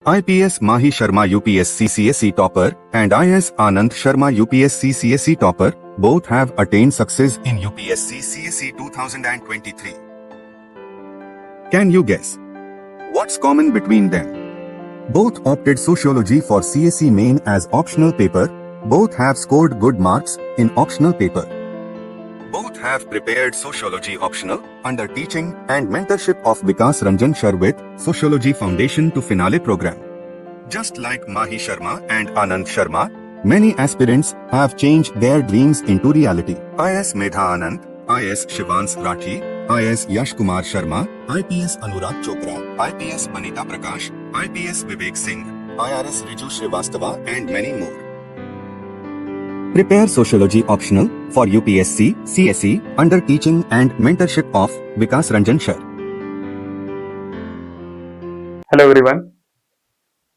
IPS Mahi Sharma UPSC CSE topper and IS Anand Sharma UPSC CSE topper both have attained success in UPSC CSE 2023. Can you guess what's common between them? Both opted Sociology for CSE main as optional paper. Both have scored good marks in optional paper. Both have prepared Sociology optional under teaching and mentorship of Vikas Ranjan Shar with Sociology Foundation to Finale program. Just like Mahi Sharma and Anand Sharma, many aspirants have changed their dreams into reality. IS Medha Anand, IS Shivans Rathi, IS Yash Kumar Sharma, IPS Anurag Chopra, IPS Vanita Prakash, IPS Vivek Singh, IRS Riju Srivastava and many more. Prepare Sociology optional for UPSC CSE under teaching and mentorship of Vikas Ranjan Shar. Hello everyone,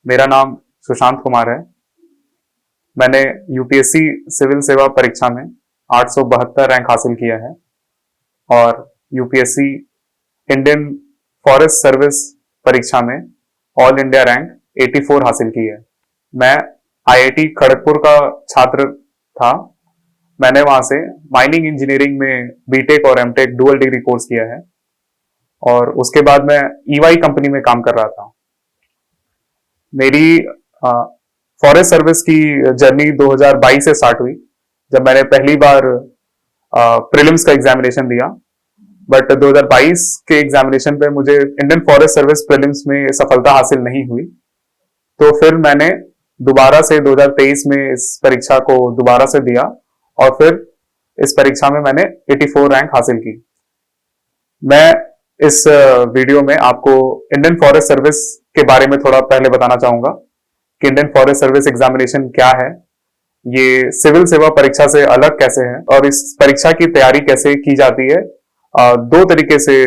मेरा नाम सुशांत कुमार है। मैंने UPSC civil सेवा परीक्षा में 872 rank हासिल किया है और यूपीएससी इंडियन फॉरेस्ट सर्विस परीक्षा में ऑल इंडिया रैंक 84 हासिल की है। मैं आईआईटी खड़गपुर का छात्र था। मैंने वहां से माइनिंग इंजीनियरिंग में बीटेक और एमटेक डुअल डिग्री कोर्स किया है और उसके बाद मैं ईवाई कंपनी में काम कर रहा था। मेरी फॉरेस्ट सर्विस की जर्नी 2022 से स्टार्ट हुई जब मैंने पहली बार प्रीलिम्स का एग्जामिनेशन दिया, बट 2022 के एग्जामिनेशन पे मुझे इंडियन फॉरेस्ट सर्विस प्रीलिम्स में सफलता हासिल नहीं हुई। तो फिर मैंने दोबारा से 2023 में इस परीक्षा को दोबारा से दिया और फिर इस परीक्षा में मैंने 84 रैंक हासिल की। मैं इस वीडियो में आपको इंडियन फॉरेस्ट सर्विस के बारे में थोड़ा पहले बताना चाहूंगा कि इंडियन फॉरेस्ट सर्विस एग्जामिनेशन क्या है, ये सिविल सेवा परीक्षा से अलग कैसे है और इस परीक्षा की तैयारी कैसे की जाती है। दो तरीके से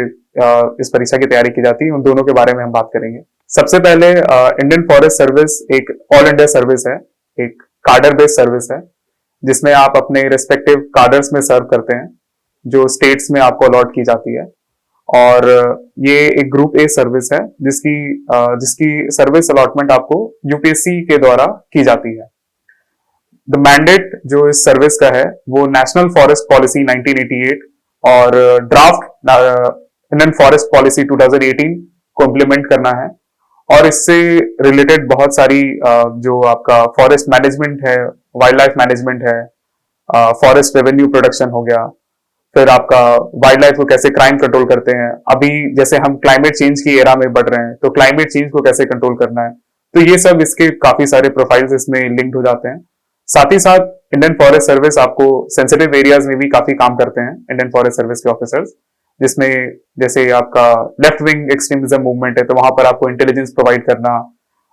इस परीक्षा की तैयारी की जाती है, उन दोनों के बारे में हम बात करेंगे। सबसे पहले इंडियन फॉरेस्ट सर्विस एक ऑल इंडिया सर्विस है, एक कार्डर बेस्ड सर्विस है जिसमें आप अपने रिस्पेक्टिव कार्डर्स में सर्व करते हैं जो स्टेट्स में आपको अलॉट की जाती है। और ये एक ग्रुप ए सर्विस है जिसकी सर्विस अलॉटमेंट आपको यूपीएससी के द्वारा की जाती है। द मैंडेट जो इस सर्विस का है वो नेशनल फॉरेस्ट पॉलिसी 1988 और ड्राफ्ट इंडियन फॉरेस्ट पॉलिसी 2018 को इम्प्लीमेंट करना है और इससे रिलेटेड बहुत सारी जो आपका फॉरेस्ट मैनेजमेंट है, वाइल्ड लाइफ मैनेजमेंट है, फॉरेस्ट रेवेन्यू प्रोडक्शन हो गया, फिर आपका वाइल्ड लाइफ को कैसे क्राइम कंट्रोल करते हैं। अभी जैसे हम क्लाइमेट चेंज की एरा में बढ़ रहे हैं तो क्लाइमेट चेंज को कैसे कंट्रोल करना है, तो ये सब इसके काफी सारे प्रोफाइल्स इसमें लिंक्ड हो जाते हैं। साथ ही साथ इंडियन फॉरेस्ट सर्विस आपको सेंसिटिव एरियाज में भी काफी काम करते हैं इंडियन फॉरेस्ट सर्विस के ऑफिसर्स, जिसमें जैसे आपका लेफ्ट विंग एक्सट्रीमिज्म मूवमेंट है तो वहां पर आपको इंटेलिजेंस प्रोवाइड करना,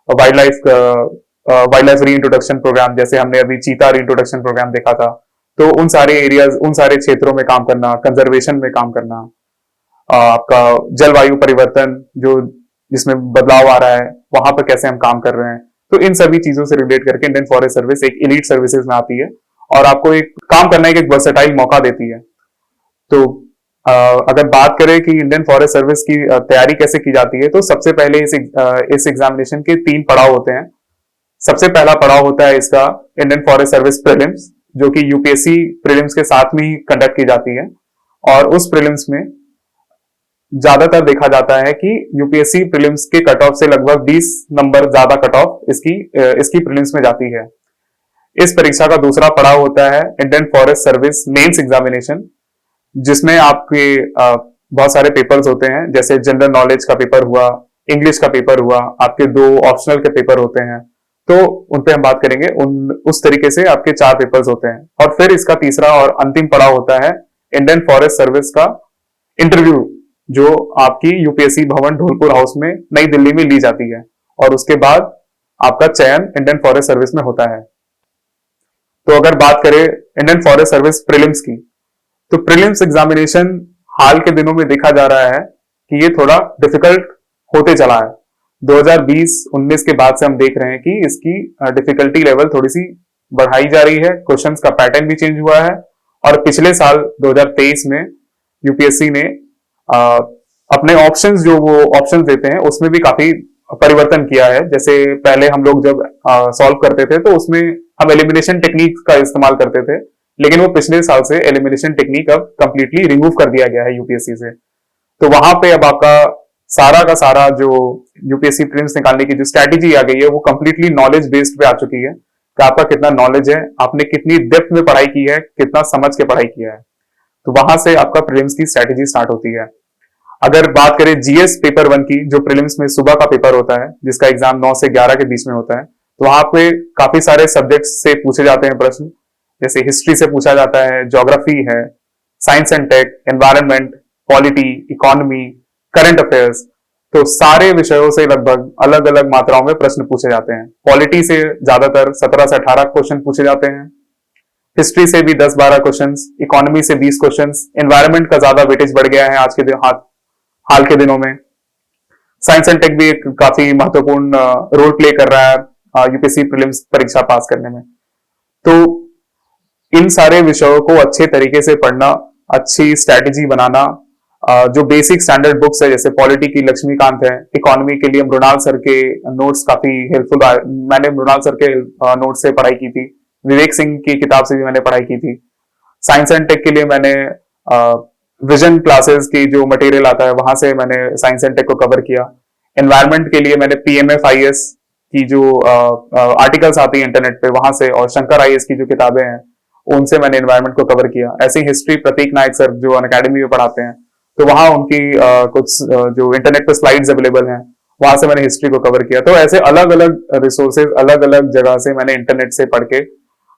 वाइल्ड लाइफ रीइंट्रोडक्शन प्रोग्राम, जैसे हमने अभी चीता रीइंट्रोडक्शन प्रोग्राम देखा था, तो उन सारे एरियाज, उन सारे क्षेत्रों में काम करना, कंजर्वेशन में काम करना, आपका जलवायु परिवर्तन जो जिसमें बदलाव आ रहा है वहां पर कैसे हम काम कर रहे हैं, तो इन सभी चीजों से रिलेट करके इंडियन फॉरेस्ट सर्विस एक एलीट सर्विसेज में आती है और आपको एक काम करने का एक वर्सेटाइल मौका देती है। तो अगर बात करें कि इंडियन फॉरेस्ट सर्विस की तैयारी कैसे की जाती है, तो सबसे पहले इस एग्जामिनेशन के 3 पड़ाव होते हैं। सबसे पहला पड़ाव होता है इसका इंडियन फॉरेस्ट सर्विस प्रीलिम्स, जो कि यूपीएससी प्रीलिम्स के साथ में ही कंडक्ट की जाती है और उस प्रीलिम्स में ज्यादातर देखा जाता है कि यूपीएससी प्रीलिम्स के कट ऑफ से लगभग 20 नंबर ज्यादा कट ऑफ इसकी प्रीलिम्स में जाती है। इस परीक्षा का दूसरा पड़ाव होता है Indian forest service mains examination, जिसमें आपके बहुत सारे पेपर्स होते हैं, जैसे जनरल नॉलेज का पेपर हुआ, इंग्लिश का पेपर हुआ, आपके 2 ऑप्शनल के पेपर होते हैं, तो उन पे हम बात करेंगे। उस तरीके से आपके 4 पेपर्स होते हैं। और फिर इसका तीसरा और अंतिम पड़ाव होता है इंडियन फॉरेस्ट सर्विस का इंटरव्यू, जो आपकी यूपीएससी भवन ढोलपुर हाउस में नई दिल्ली में ली जाती है और उसके बाद आपका चयन इंडियन फॉरेस्ट सर्विस में होता है। तो अगर बात करें इंडियन फॉरेस्ट सर्विस प्रीलिम्स की, तो प्रीलिम्स एग्जामिनेशन हाल के दिनों में देखा जा रहा है कि ये थोड़ा डिफिकल्ट होते चला है। 2020-19 के बाद से हम देख रहे हैं कि इसकी डिफिकल्टी लेवल थोड़ी सी बढ़ाई जा रही है, क्वेश्चंस का पैटर्न भी चेंज हुआ है और पिछले साल 2023 में यूपीएससी ने अपने ऑप्शंस जो वो ऑप्शंस देते हैं उसमें भी काफी परिवर्तन किया है। जैसे पहले हम लोग जब सॉल्व करते थे तो उसमें हम एलिमिनेशन टेक्निक का इस्तेमाल करते थे, लेकिन वो पिछले साल से एलिमिनेशन टेक्निक अब कंप्लीटली रिमूव कर दिया गया है यूपीएससी से। तो वहां पे अब आपका सारा का सारा जो यूपीएससी प्रीलिम्स निकालने की जो स्ट्रैटेजी आ गई है वो कंप्लीटली नॉलेज बेस्ड पे आ चुकी है कि आपका कितना नॉलेज है, आपने कितनी डेप्थ में पढ़ाई की है, कितना समझ के पढ़ाई किया है। तो वहां से आपका प्रीलिम्स की स्ट्रैटेजी स्टार्ट होती है। अगर बात करें जीएस पेपर 1 की, जो प्रीलिम्स में सुबह का पेपर होता है, जिसका एग्जाम 9 से 11 के बीच में होता है, तो वहां पे काफी सारे सब्जेक्ट्स से पूछे जाते हैं प्रश्न। जैसे हिस्ट्री से पूछा जाता है, ज्योग्राफी है, science and tech, environment, polity, economy, current affairs. तो सारे विषयों से लगभग अलग अलग मात्राओं में प्रश्न पूछे जाते हैं। पॉलिटी से ज्यादातर 17 से 18 क्वेश्चन पूछे जाते हैं, हिस्ट्री से भी 10-12 क्वेश्चंस, इकोनॉमी से 20 क्वेश्चंस, एनवायरनमेंट का ज्यादा वेटेज बढ़ गया है आज के हाल के दिनों में। साइंस एंड टेक भी एक काफी महत्वपूर्ण रोल प्ले कर रहा है यूपीएससी प्रीलिम्स परीक्षा पास करने में। तो इन सारे विषयों को अच्छे तरीके से पढ़ना, अच्छी स्ट्रैटेजी बनाना, जो बेसिक स्टैंडर्ड बुक्स है जैसे पॉलिटी की लक्ष्मीकांत है, इकोनॉमी के लिए मृणाल सर के नोट्स काफी हेल्पफुल आए। मैंने मृणाल सर के नोट्स से पढ़ाई की थी, विवेक सिंह की किताब से भी मैंने पढ़ाई की थी। साइंस एंड टेक के लिए मैंने विजन क्लासेस की जो मटेरियल आता है वहां से मैंने साइंस एंड टेक को कवर किया। एनवायरनमेंट के लिए मैंने पीएमएफआईएस की जो आर्टिकल्स आती है इंटरनेट पे वहां से, और शंकर आईएएस की जो किताबें हैं उनसे मैंने एनवायरनमेंट को कवर किया। ऐसी हिस्ट्री प्रतीक नायक सर जो अनअकैडमी में पढ़ाते हैं, तो वहां उनकी कुछ जो इंटरनेट पे स्लाइड्स अवेलेबल हैं वहां से मैंने हिस्ट्री को कवर किया। तो ऐसे अलग अलग रिसोर्सेज अलग अलग जगह से मैंने इंटरनेट से पढ़ के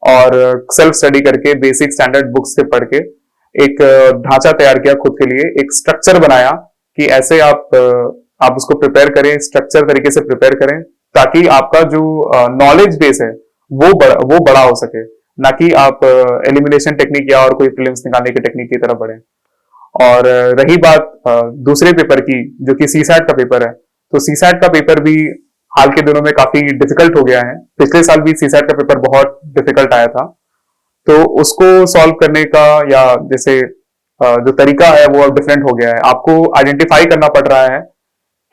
और सेल्फ स्टडी करके बेसिक स्टैंडर्ड बुक्स से पढ़ के एक ढांचा तैयार किया खुद के लिए, एक स्ट्रक्चर बनाया कि ऐसे आप उसको प्रिपेयर करें, स्ट्रक्चर तरीके से प्रिपेयर करें ताकि आपका जो नॉलेज बेस है वो बड़ा हो सके, ना कि आप एलिमिनेशन टेक्निक या और कोई प्रीलिम्स निकालने की टेक्निक की तरफ बढ़े। और रही बात दूसरे पेपर की जो कि सीसैट का पेपर है, तो सीसैट का पेपर भी हाल के दिनों में काफी डिफिकल्ट हो गया है। पिछले साल भी सीसैट का पेपर बहुत डिफिकल्ट आया था, तो उसको सॉल्व करने का या जैसे जो तरीका है वो अब डिफरेंट हो गया है। आपको आइडेंटिफाई करना पड़ रहा है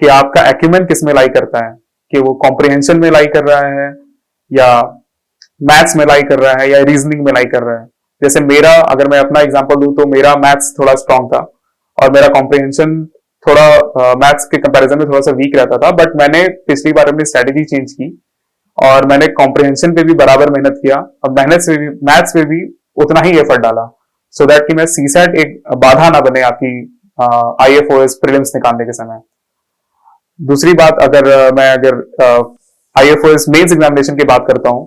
कि आपका एक्यूमेंट किस में लाई करता है, कि वो कॉम्प्रिहेंशन में लाई कर रहा है या मैथ्स में लाई कर रहा है या रीजनिंग में लाई कर रहा है। जैसे मेरा, अगर मैं अपना एग्जांपल दूं तो मेरा मैथ्स थोड़ा स्ट्रांग था और मेरा कॉम्प्रिहेंशन थोड़ा मैथ्स के कंपैरिजन में थोड़ा सा वीक रहता था, बट मैंने पिछली बार अपनी स्ट्रेटेजी चेंज की और मैंने कॉम्प्रिहेंशन पे भी बराबर मेहनत किया और मैथ्स पे भी उतना ही एफर्ट डाला, सो दैट कि मैं सीसैट एक बाधा ना बने आपकी आईएफओएस प्रीलिम्स निकालने के समय। दूसरी बात, अगर आईएफओएस मेंस एग्जामिनेशन की बात करता हूं,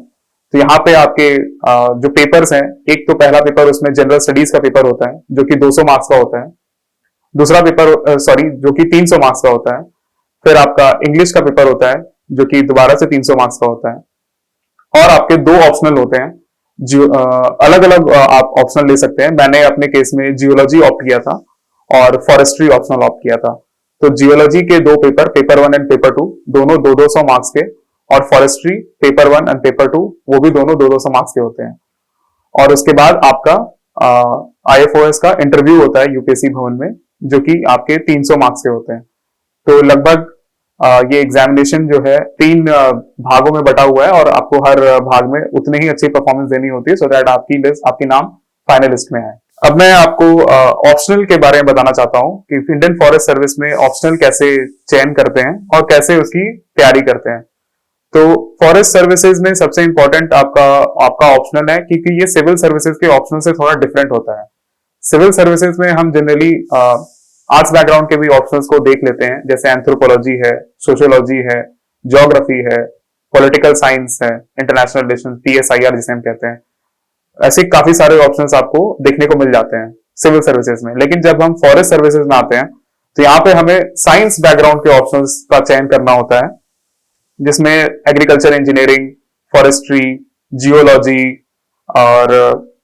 तो यहाँ पे आपके जो पेपर्स हैं, एक तो पहला पेपर उसमें जनरल स्टडीज का पेपर होता है जो कि 200 मार्क्स का होता है। दूसरा पेपर जो कि 300 मार्क्स का होता है। फिर आपका इंग्लिश का पेपर होता है जो कि दोबारा से 300 मार्क्स का होता है। और आपके 2 ऑप्शनल होते हैं जो अलग अलग आप ऑप्शनल ले सकते हैं। मैंने अपने केस में जियोलॉजी ऑप्ट किया था और फॉरेस्ट्री ऑप्शनल ऑप्ट किया था। तो जियोलॉजी के 2 पेपर 1 एंड पेपर 2 दोनों 200 मार्क्स के, और फॉरेस्ट्री पेपर 1 एंड पेपर 2 वो भी दोनों 200 मार्क्स के होते हैं। और उसके बाद आपका आईएफओएस का इंटरव्यू होता है यूपीएससी भवन में जो कि आपके 300 मार्क्स के होते हैं। तो लगभग ये एग्जामिनेशन जो है 3 भागों में बटा हुआ है और आपको हर भाग में उतनी ही अच्छी परफॉर्मेंस देनी होती है सो दैट आपकी नाम फाइनलिस्ट में है। अब मैं आपको ऑप्शनल के बारे में बताना चाहता हूं कि इंडियन फॉरेस्ट सर्विस में ऑप्शनल कैसे चयन करते हैं और कैसे उसकी तैयारी करते हैं। तो फॉरेस्ट सर्विसेज में सबसे इंपॉर्टेंट आपका ऑप्शनल है, क्योंकि ये सिविल सर्विसेज के ऑप्शनल से थोड़ा डिफरेंट होता है। सिविल सर्विसेज में हम जनरली आर्ट्स बैकग्राउंड के भी ऑप्शंस को देख लेते हैं, जैसे एंथ्रोपोलॉजी है, सोशियोलॉजी है, ज्योग्राफी है, पॉलिटिकल साइंस है, इंटरनेशनल रिलेशन, पीएसआईआर जिसे हम कहते हैं। ऐसे काफी सारे ऑप्शंस आपको देखने को मिल जाते हैं सिविल सर्विसेज में। लेकिन जब हम फॉरेस्ट सर्विसेज में आते हैं तो यहाँ पे हमें साइंस बैकग्राउंड के ऑप्शंस का चयन करना होता है, जिसमें एग्रीकल्चर इंजीनियरिंग, फॉरेस्ट्री, जियोलॉजी और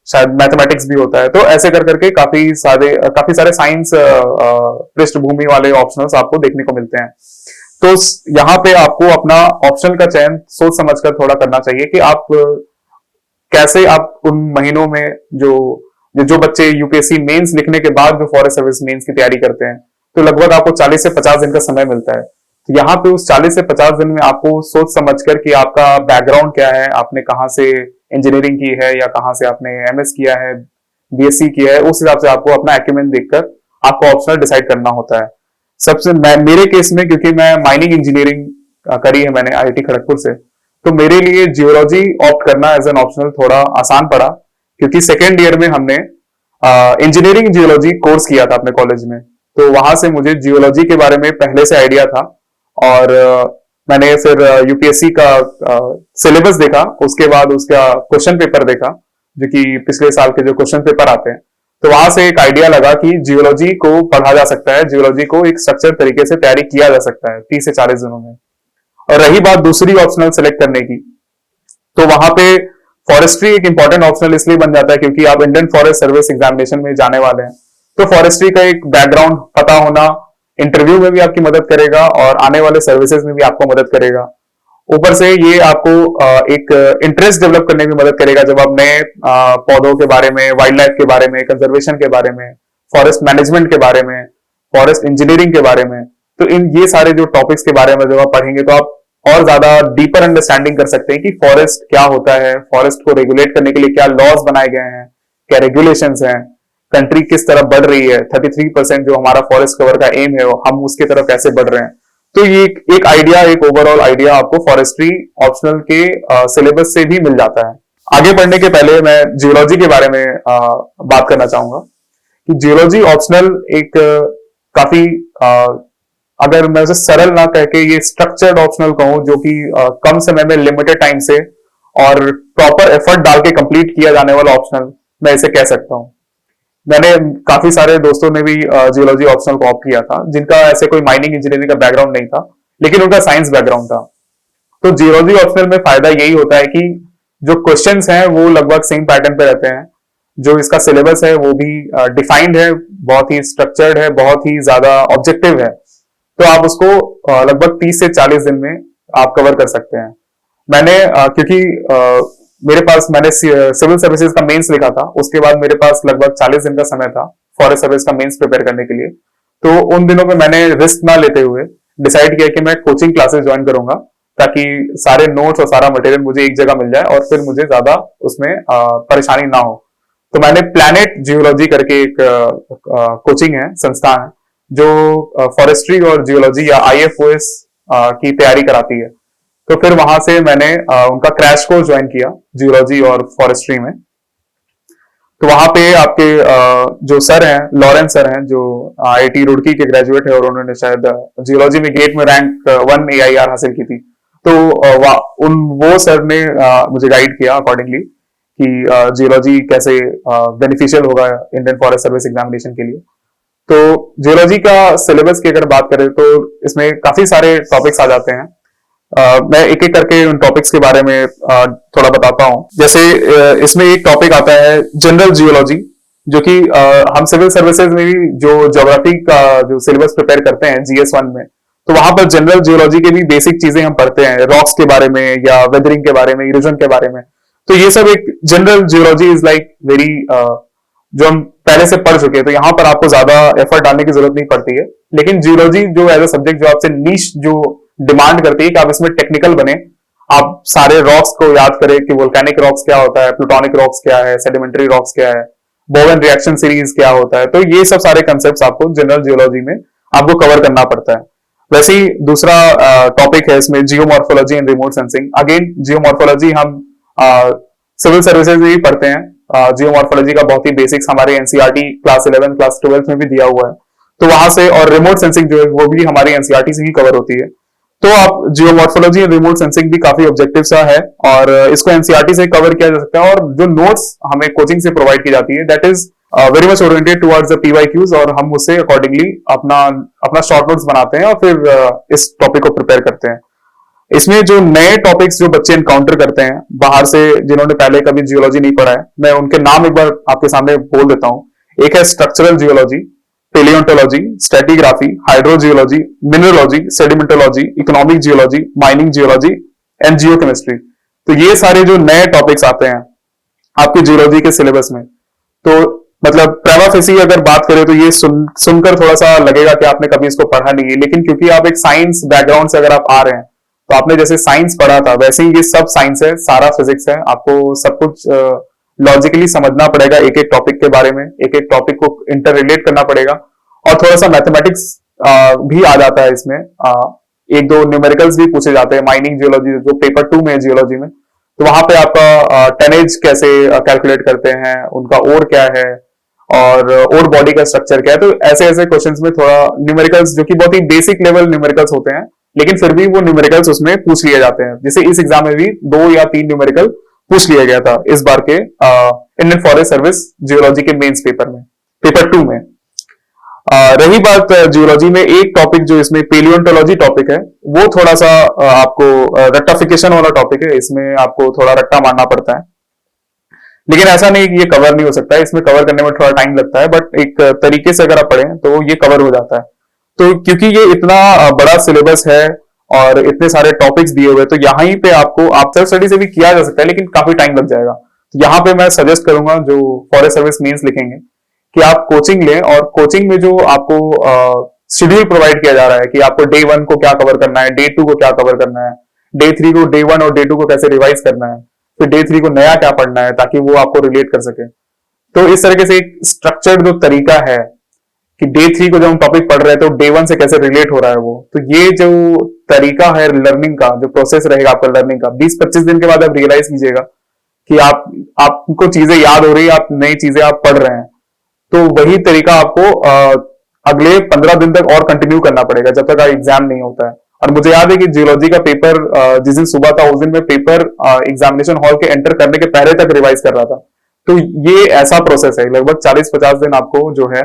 शायद मैथमेटिक्स भी होता है। तो ऐसे कर करके काफी सारे साइंस पृष्ठभूमि वाले ऑप्शंस आपको देखने को मिलते हैं। तो यहाँ पे आपको अपना ऑप्शन का चयन सोच समझकर थोड़ा करना चाहिए कि आप कैसे आप उन महीनों में जो बच्चे यूपीएससी मेंस लिखने के बाद जो फॉरेस्ट सर्विस मेंस की तैयारी करते हैं, तो लगभग आपको 40 से 50 दिन का समय मिलता है। तो यहाँ पे उस 40 से 50 दिन में आपको सोच समझ कर कि आपका बैकग्राउंड क्या है, आपने कहाँ से इंजीनियरिंग की है या कहाँ से आपने एमएस किया है, बीएससी किया है, उस हिसाब से आपको अपना एक्यूमेंट देखकर आपको ऑप्शनल डिसाइड करना होता है। मेरे केस में, क्योंकि मैं माइनिंग इंजीनियरिंग करी है मैंने आईआईटी खड़गपुर से, तो मेरे लिए जियोलॉजी ऑप्ट करना एज एन ऑप्शनल थोड़ा आसान पड़ा, क्योंकि सेकेंड ईयर में हमने इंजीनियरिंग जियोलॉजी कोर्स किया था अपने कॉलेज में। तो वहां से मुझे जियोलॉजी के बारे में पहले से आइडिया था, और मैंने फिर यूपीएससी का सिलेबस देखा, उसके बाद उसका क्वेश्चन पेपर देखा, जो कि पिछले साल के जो क्वेश्चन पेपर आते हैं, तो वहां से एक आइडिया लगा कि जियोलॉजी को पढ़ा जा सकता है, जियोलॉजी को एक स्ट्रक्चर तरीके से तैयारी किया जा सकता है 30 से 40 दिनों में। और रही बात दूसरी ऑप्शनल सेलेक्ट करने की, तो वहां पे फॉरेस्ट्री एक इंपॉर्टेंट ऑप्शनल इसलिए बन जाता है क्योंकि आप इंडियन फॉरेस्ट सर्विस एग्जामिनेशन में जाने वाले हैं। तो फॉरेस्ट्री का एक बैकग्राउंड पता होना इंटरव्यू में भी आपकी मदद करेगा और आने वाले सर्विसेज में भी आपको मदद करेगा। ऊपर से ये आपको एक इंटरेस्ट डेवलप करने में मदद करेगा जब आप नए पौधों के बारे में, वाइल्ड लाइफ के बारे में, कंजर्वेशन के बारे में, फॉरेस्ट मैनेजमेंट के बारे में, फॉरेस्ट इंजीनियरिंग के बारे में, तो इन ये सारे जो टॉपिक्स के बारे में जब आप पढ़ेंगे तो आप और ज्यादा डीपर अंडरस्टैंडिंग कर सकते हैं कि फॉरेस्ट क्या होता है, फॉरेस्ट को रेगुलेट करने के लिए क्या लॉज बनाए गए हैं, क्या रेगुलेशंस हैं, कंट्री किस तरफ बढ़ रही है, 33% जो हमारा फॉरेस्ट कवर का एम है हम उसके तरफ कैसे बढ़ रहे हैं। तो ये एक आइडिया, एक ओवरऑल आइडिया आपको फॉरेस्ट्री ऑप्शनल के सिलेबस से भी मिल जाता है। आगे बढ़ने के पहले मैं जियोलॉजी के बारे में बात करना चाहूंगा कि जियोलॉजी ऑप्शनल एक काफी अगर मैं उसे सरल ना कह के ये स्ट्रक्चर्ड ऑप्शनल कहूं, जो कि कम समय में लिमिटेड टाइम से और प्रॉपर एफर्ट डाल के कंप्लीट किया जाने वाला ऑप्शनल मैं इसे कह सकता हूं। मैंने काफी सारे दोस्तों ने भी जियोलॉजी ऑप्शनल को ऑप्ट किया था जिनका ऐसे कोई माइनिंग इंजीनियरिंग का बैकग्राउंड नहीं था, लेकिन उनका साइंस बैकग्राउंड था। तो जियोलॉजी ऑप्शनल में फायदा यही होता है कि जो क्वेश्चंस हैं वो लगभग सेम पैटर्न पे रहते हैं, जो इसका सिलेबस है वो भी डिफाइंड है, बहुत ही स्ट्रक्चर्ड है, बहुत ही ज्यादा ऑब्जेक्टिव है। तो आप उसको लगभग 30 से 40 दिन में आप कवर कर सकते हैं। मैंने क्योंकि मेरे पास मैंने सिविल सर्विसेज का मेंस लिखा था, उसके बाद मेरे पास लगभग 40 दिन का समय था फॉरेस्ट सर्विस का मेंस प्रिपेयर करने के लिए। तो उन दिनों में मैंने रिस्क ना लेते हुए डिसाइड किया कि मैं कोचिंग क्लासेस ज्वाइन करूंगा, ताकि सारे नोट्स और सारा मटेरियल मुझे एक जगह मिल जाए और फिर मुझे ज्यादा उसमें परेशानी ना हो। तो मैंने प्लैनेट जियोलॉजी करके एक कोचिंग है, संस्थान है, जो फॉरेस्ट्री और जियोलॉजी या आईएफओएस की तैयारी कराती है। तो फिर वहां से मैंने उनका क्रैश कोर्स ज्वाइन किया जियोलॉजी और फॉरेस्ट्री में। तो वहां पे आपके जो सर हैं, लॉरेंस सर हैं, जो आईआईटी रुड़की के ग्रेजुएट है और उन्होंने शायद जियोलॉजी में गेट में रैंक 1 AIR हासिल की थी। तो वो सर ने मुझे गाइड किया अकॉर्डिंगली कि जियोलॉजी कैसे बेनिफिशियल होगा इंडियन फॉरेस्ट सर्विस एग्जामिनेशन के लिए। तो जियोलॉजी का सिलेबस की अगर बात करें तो इसमें काफी सारे टॉपिक्स आ जाते हैं। मैं एक एक करके उन टॉपिक्स के बारे में थोड़ा बताता हूं। जैसे इसमें एक टॉपिक आता है जनरल जियोलॉजी, जो कि हम सिविल सर्विसेज में भी जो ज्योग्राफी का जो सिलेबस प्रिपेयर करते हैं GS1 में, तो वहां पर जनरल जियोलॉजी के भी बेसिक चीजें हम पढ़ते हैं, रॉक्स के बारे में या वेदरिंग के बारे में, इरोजन के बारे में। तो ये सब एक general geology is like very जो हम पहले से पढ़ चुके हैं, तो यहाँ पर आपको ज्यादा एफर्ट डालने की जरूरत नहीं पड़ती है। लेकिन जियोलॉजी जो एज अ सब्जेक्ट जो आपसे नीश जो डिमांड करती है कि आप इसमें टेक्निकल बने, आप सारे रॉक्स को याद करें कि वोल्केनिक रॉक्स क्या होता है, प्लूटोनिक रॉक्स क्या है, सेडिमेंट्री रॉक्स क्या है, बोवेन रिएक्शन सीरीज क्या होता है। तो ये सब सारे कंसेप्ट आपको जनरल जियोलॉजी में आपको कवर करना पड़ता है। वैसे ही दूसरा टॉपिक है इसमें geomorphology and remote sensing. Again geomorphology हम सिविल सर्विसेज में भी पढ़ते हैं। जियोमॉर्फोलॉजी का बहुत ही बेसिक्स हमारे एनसीईआरटी क्लास 11 क्लास 12 में भी दिया हुआ है, तो वहां से, और रिमोट सेंसिंग जो है वो भी हमारी एनसीईआरटी से ही कवर होती है। तो आप जियोमॉर्फोलॉजी और रिमोट सेंसिंग भी काफी ऑब्जेक्टिव सा है और इसको एनसीईआरटी से कवर किया जा सकता है। और जो नोट्स हमें कोचिंग से प्रोवाइड की जाती है that is very much oriented towards the PYQs, और हम उससे अकॉर्डिंगली अपना शॉर्ट नोट्स बनाते हैं और फिर इस टॉपिक को प्रिपेयर करते हैं। इसमें जो नए टॉपिक्स जो बच्चे इनकाउंटर करते हैं बाहर से, जिन्होंने पहले कभी जियोलॉजी नहीं पढ़ा है, मैं उनके नाम एक बार आपके सामने बोल देता हूं। एक है structural geology, palaeontology, stratigraphy, hydrogeology, mineralogy, sedimentology, economic geology, mining geology and geochemistry. तो ये सारे जो नए टॉपिक्स आते हैं आपके जियोलॉजी के सिलेबस में, तो मतलब प्रेमा फेसी अगर बात करें तो ये सुनकर थोड़ा सा लगेगा कि आपने कभी इसको पढ़ा नहीं है, लेकिन क्योंकि आप एक साइंस बैकग्राउंड से अगर आप आ रहे हैं तो आपने जैसे साइंस पढ़ा था वैसे ही ये सब साइंस है, सारा फिजिक्स है। आपको सब कुछ लॉजिकली समझना पड़ेगा, एक एक टॉपिक के बारे में, एक एक टॉपिक को इंटर रिलेट करना पड़ेगा, और थोड़ा सा मैथमेटिक्स भी आ जाता है इसमें। एक दो न्यूमेरिकल्स भी पूछे जाते हैं माइनिंग जियोलॉजी जो पेपर 2 में है जियोलॉजी में, तो वहां पे आपका टनेज कैसे कैलकुलेट करते हैं, उनका ओर क्या है और ओर बॉडी का स्ट्रक्चर क्या है। तो ऐसे ऐसे क्वेश्चंस में थोड़ा न्यूमेरिकल्स जो कि बहुत ही बेसिक लेवल न्यूमेरिकल्स होते हैं, लेकिन फिर भी वो न्यूमेरिकल्स उसमें पूछ लिए जाते हैं। जैसे इस एग्जाम में भी 2 या 3 न्यूमेरिकल पूछ लिया गया था इस बार के इंडियन फॉरेस्ट सर्विस जियोलॉजी के मेंस पेपर में, पेपर 2 में। रही बात जियोलॉजी में, एक टॉपिक जो इसमें पेलियोंटोलॉजी टॉपिक है, वो थोड़ा सा आपको रट्टाफिकेशन वाला टॉपिक है, इसमें आपको थोड़ा रट्टा मारना पड़ता है, लेकिन ऐसा नहीं कि ये कवर नहीं हो सकता है, इसमें कवर करने में थोड़ा टाइम लगता है, बट एक तरीके से अगर आप पढ़ें तो ये कवर हो जाता है। तो क्योंकि ये इतना बड़ा सिलेबस है और इतने सारे टॉपिक्स दिए हुए, तो यहाँ पे आपको आप सेल्फ स्टडी से भी किया जा सकता है, लेकिन काफी टाइम लग जाएगा। तो यहाँ पे मैं सजेस्ट करूंगा जो फॉरेस्ट सर्विस मेंस लिखेंगे कि आप कोचिंग लें, और कोचिंग में जो आपको शेड्यूल प्रोवाइड किया जा रहा है कि आपको डे 1 को क्या कवर करना है, डे 2 को क्या कवर करना है, डे 3 को डे 1 और डे 2 को कैसे रिवाइज करना है, फिर डे 3 को नया क्या पढ़ना है ताकि वो आपको रिलेट कर सके। तो इस तरीके से एक स्ट्रक्चर्ड जो तरीका है कि डे 3 को जब हम टॉपिक पढ़ रहे हैं तो डे 1 से कैसे रिलेट हो रहा है वो, तो ये जो तरीका है लर्निंग का, जो प्रोसेस रहेगा आपका लर्निंग का, 20-25 दिन के बाद आप रियलाइज कीजिएगा कि आपको चीजें याद हो रही है, आप नई चीजें आप पढ़ रहे हैं। तो वही तरीका आपको अगले 15 दिन तक और कंटिन्यू करना पड़ेगा जब तक एग्जाम नहीं होता है। और मुझे याद है कि जियोलॉजी का पेपर जिस दिन सुबह था उस दिन मैं पेपर एग्जामिनेशन हॉल के एंटर करने के पहले तक रिवाइज कर रहा था। तो ये ऐसा प्रोसेस है, लगभग 40-50 दिन आपको जो है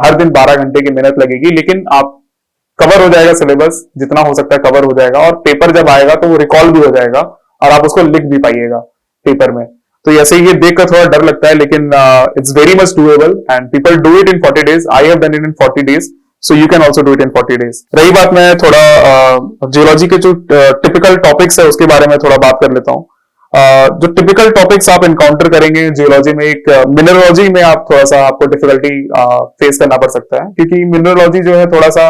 हर दिन 12 घंटे की मेहनत लगेगी, लेकिन आप कवर हो जाएगा सिलेबस, जितना हो सकता है कवर हो जाएगा, और पेपर जब आएगा तो वो रिकॉल भी हो जाएगा और आप उसको लिख भी पाइएगा पेपर में। तो ऐसे ये देखकर थोड़ा डर लगता है, लेकिन it's very much doable and people do it in 40 days। I have done it in 40 days, so you can also do it in 40 days। रही बात, मैं थोड़ा जियोलॉजी के जो टिपिकल टॉपिक्स है उसके बारे में थोड़ा बात कर लेता हूँ। जो टिपिकल टॉपिक्स आप इनकाउंटर करेंगे जियोलॉजी में, एक मिनरलॉजी में आप थोड़ा सा आपको डिफिकल्टी फेस करना पड़ सकता है, क्योंकि मिनरलॉजी जो है थोड़ा सा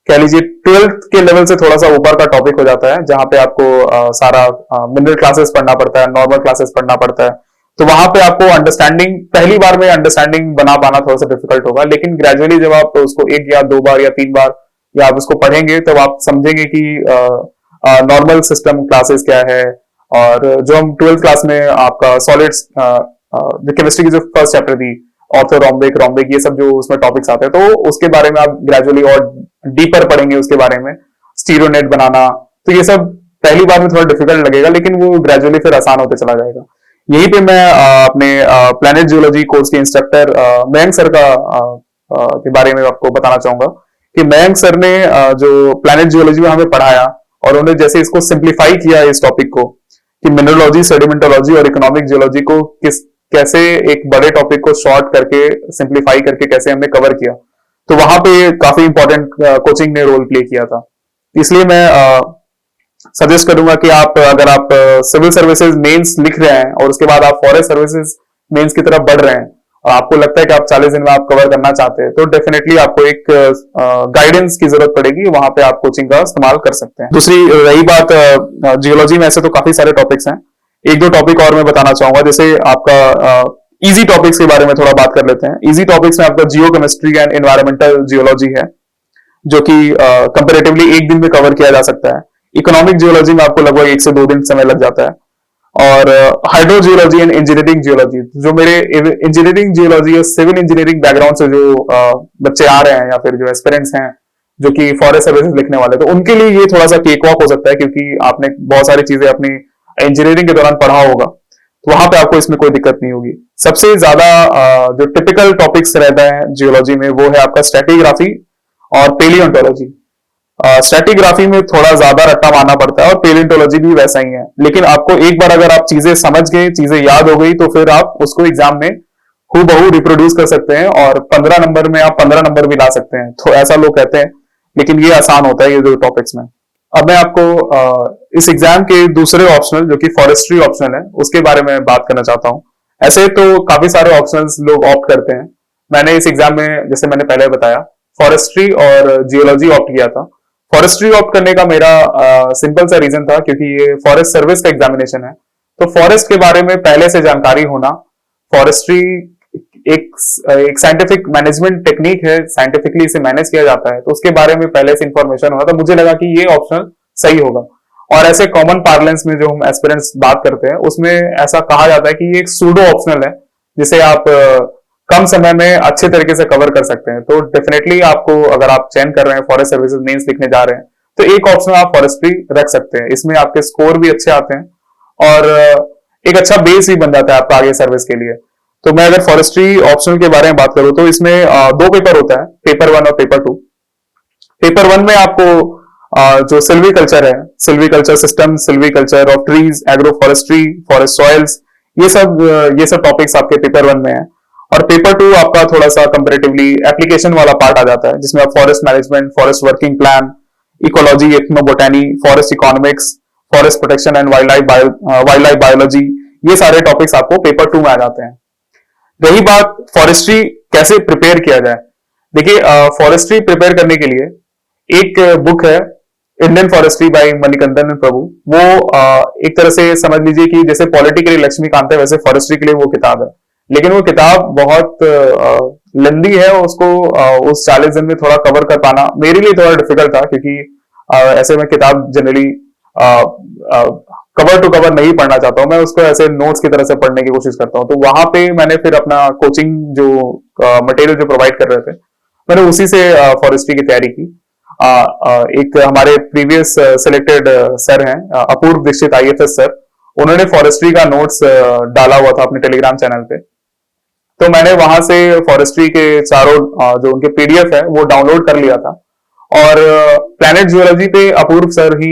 कह लीजिए 12th के लेवल से थोड़ा सा ऊपर का टॉपिक हो जाता है, जहां पे आपको सारा मिनरल क्लासेस पढ़ना पड़ता है, नॉर्मल क्लासेस पढ़ना पड़ता है। तो वहां पे आपको अंडरस्टैंडिंग, पहली बार में अंडरस्टैंडिंग बना पाना थोड़ा सा डिफिकल्ट होगा, लेकिन ग्रेजुअली जब आप उसको 1 या 2 बार या 3 बार या आप उसको पढ़ेंगे तब आप समझेंगे कि नॉर्मल सिस्टम क्लासेस क्या है। और जो हम 12th क्लास में आपका सॉलिड्स केमिस्ट्री की जो फर्स्ट चैप्टर थी, ऑर्थो रोम्बिक रोम्बिक, ये सब जो उसमें टॉपिक्स आते हैं, तो उसके बारे में आप ग्रेजुअली और डीपर पढ़ेंगे उसके बारे में, स्टीरियोनेट बनाना। तो ये सब पहली बार में थोड़ा डिफिकल्ट लगेगा, लेकिन वो ग्रेजुअली फिर आसान होते चला जाएगा। यहीं पे मैं अपने प्लैनेट जियोलॉजी कोर्स के इंस्ट्रक्टर मयंक सर के बारे में आपको बताना चाहूंगा कि मयंक सर ने जो प्लैनेट जियोलॉजी में हमें पढ़ाया, और उन्होंने जैसे इसको सिंप्लीफाई किया इस टॉपिक को कि मिनरलॉजी, सेडिमेंटोलॉजी और इकोनॉमिक जियोलॉजी को कैसे एक बड़े टॉपिक को शॉर्ट करके, सिंप्लीफाई करके कैसे हमने कवर किया, तो वहां पे काफी इंपॉर्टेंट कोचिंग ने रोल प्ले किया था। इसलिए मैं सजेस्ट करूंगा कि अगर आप सिविल सर्विसेज मेंस लिख रहे हैं और उसके बाद आप फॉरेस्ट सर्विसेज मेंस की तरफ बढ़ रहे हैं और आपको लगता है कि आप 40 दिन में आप कवर करना चाहते हैं, तो डेफिनेटली आपको एक गाइडेंस की जरूरत पड़ेगी, वहां पे आप कोचिंग का इस्तेमाल कर सकते हैं। दूसरी रही बात, जियोलॉजी में ऐसे तो काफी सारे टॉपिक्स हैं, 1-2 टॉपिक और मैं बताना चाहूंगा। जैसे आपका इजी टॉपिक्स के बारे में थोड़ा बात कर लेते हैं। इजी टॉपिक्स में आपका जियो केमिस्ट्री एंड एनवायरमेंटल जियोलॉजी है, जो कि कंपेरेटिवली 1 दिन में कवर किया जा सकता है। इकोनॉमिक जियोलॉजी में आपको लगभग 1 से 2 दिन समय लग जाता है। और हाइड्रोजियोलॉजी एंड इंजीनियरिंग जियोलॉजी, जो मेरे इंजीनियरिंग जियोलॉजी और सिविल इंजीनियरिंग बैकग्राउंड से जो बच्चे आ रहे हैं या फिर जो एस्पिरेंट्स हैं जो कि फॉरेस्ट सर्विसेज लिखने वाले, तो उनके लिए ये थोड़ा सा केक वॉक हो सकता है, क्योंकि आपने बहुत सारी चीजें अपनी इंजीनियरिंग के दौरान पढ़ा होगा, तो वहां पे आपको इसमें कोई दिक्कत नहीं होगी। सबसे ज्यादा जो टिपिकल टॉपिक्स रहता है जियोलॉजी में वो है आपका स्ट्रेटिग्राफी और पेलियोंटोलॉजी। स्ट्रेटिग्राफी में थोड़ा ज्यादा रट्टा मारना पड़ता है और पेलियोंटोलॉजी भी वैसा ही है, लेकिन आपको एक बार अगर आप चीजें समझ गए, चीजें याद हो गई, तो फिर आप उसको एग्जाम में हूबहू रिप्रोड्यूस कर सकते हैं और 15 नंबर में आप 15 नंबर भी ला सकते हैं, तो ऐसा लोग कहते हैं, लेकिन ये आसान होता है ये दो टॉपिक्स में। अब मैं आपको इस एग्जाम के दूसरे ऑप्शनल जो कि फॉरेस्ट्री ऑप्शनल है उसके बारे में बात करना चाहता हूँ। ऐसे तो काफी सारे ऑप्शंस लोग ऑप्ट करते हैं। मैंने इस एग्जाम में, जैसे मैंने पहले बताया, फॉरेस्ट्री और जियोलॉजी ऑप्ट किया था। फॉरेस्ट्री ऑप्ट करने का मेरा सिंपल सा रीजन था, क्योंकि ये फॉरेस्ट सर्विस का एग्जामिनेशन है, तो फॉरेस्ट के बारे में पहले से जानकारी होना, फॉरेस्ट्री एक साइंटिफिक मैनेजमेंट टेक्निक है, साइंटिफिकली इसे मैनेज किया जाता है, तो उसके बारे में पहले से इंफॉर्मेशन होना, तो मुझे लगा कि ये ऑप्शन सही होगा। और ऐसे कॉमन पार्लेंस में जो हम एस्पिरेंट्स बात करते हैं, उसमें ऐसा कहा जाता है कि ये एक सूडो ऑप्शनल है, जिसे आप कम समय में अच्छे तरीके से कवर कर सकते हैं। तो डेफिनेटली आपको, अगर आप चयन कर रहे हैं, फॉरेस्ट सर्विसेज मेंस लिखने जा रहे हैं, तो एक ऑप्शन आप फॉरेस्ट्री रख सकते हैं। इसमें आपके स्कोर भी अच्छे आते हैं और एक अच्छा बेस भी बन जाता है आपका आगे सर्विस के लिए। तो मैं अगर फॉरेस्ट्री ऑप्शनल के बारे में बात करूं, तो इसमें दो पेपर होता है, पेपर 1 और पेपर 2। पेपर 1 में आपको जो सिल्वीकल्चर है, silviculture system, silviculture of trees, agro forestry, forest soils, ये सब टॉपिक्स आपके पेपर 1 में है। और पेपर 2 आपका थोड़ा सा कंपैरेटिवली एप्लीकेशन वाला पार्ट आ जाता है, जिसमें आप forest management, forest working plan, ecology, ethnobotany, forest economics, forest protection and wildlife biology, ये सारे टॉपिक्स आपको पेपर 2 में आ जाते हैं। रही बात फॉरेस्ट्री कैसे प्रिपेयर किया जाए, देखिए फॉरेस्ट्री प्रिपेयर करने के लिए एक बुक है, इंडियन फॉरेस्ट्री बाय मणिकंदन प्रभु। वो एक तरह से समझ लीजिए कि जैसे पॉलिटी के लिए लक्ष्मीकांत है, वैसे फॉरेस्ट्री के लिए वो किताब है। लेकिन वो किताब बहुत लंबी है, उसको उस 40 दिन में थोड़ा कवर कर पाना मेरे लिए थोड़ा डिफिकल्ट था, क्योंकि ऐसे में किताब जनरली कवर टू कवर नहीं पढ़ना चाहता हूं, मैं उसको ऐसे नोट्स की तरह से पढ़ने की कोशिश करता हूं। तो वहां पे मैंने फिर अपना कोचिंग जो मटेरियल जो प्रोवाइड कर रहे थे, मैंने उसी से फॉरेस्ट्री की तैयारी की। एक हमारे प्रीवियस सिलेक्टेड सर हैं, अपूर्व दीक्षित IFS सर, उन्होंने फॉरेस्ट्री का नोट्स डाला हुआ था अपने टेलीग्राम चैनल पे। तो मैंने वहां से फॉरेस्ट्री के चारों जो उनके PDF है वो डाउनलोड कर लिया था। और प्लैनेट जियोलॉजी पे अपूर्व सर ही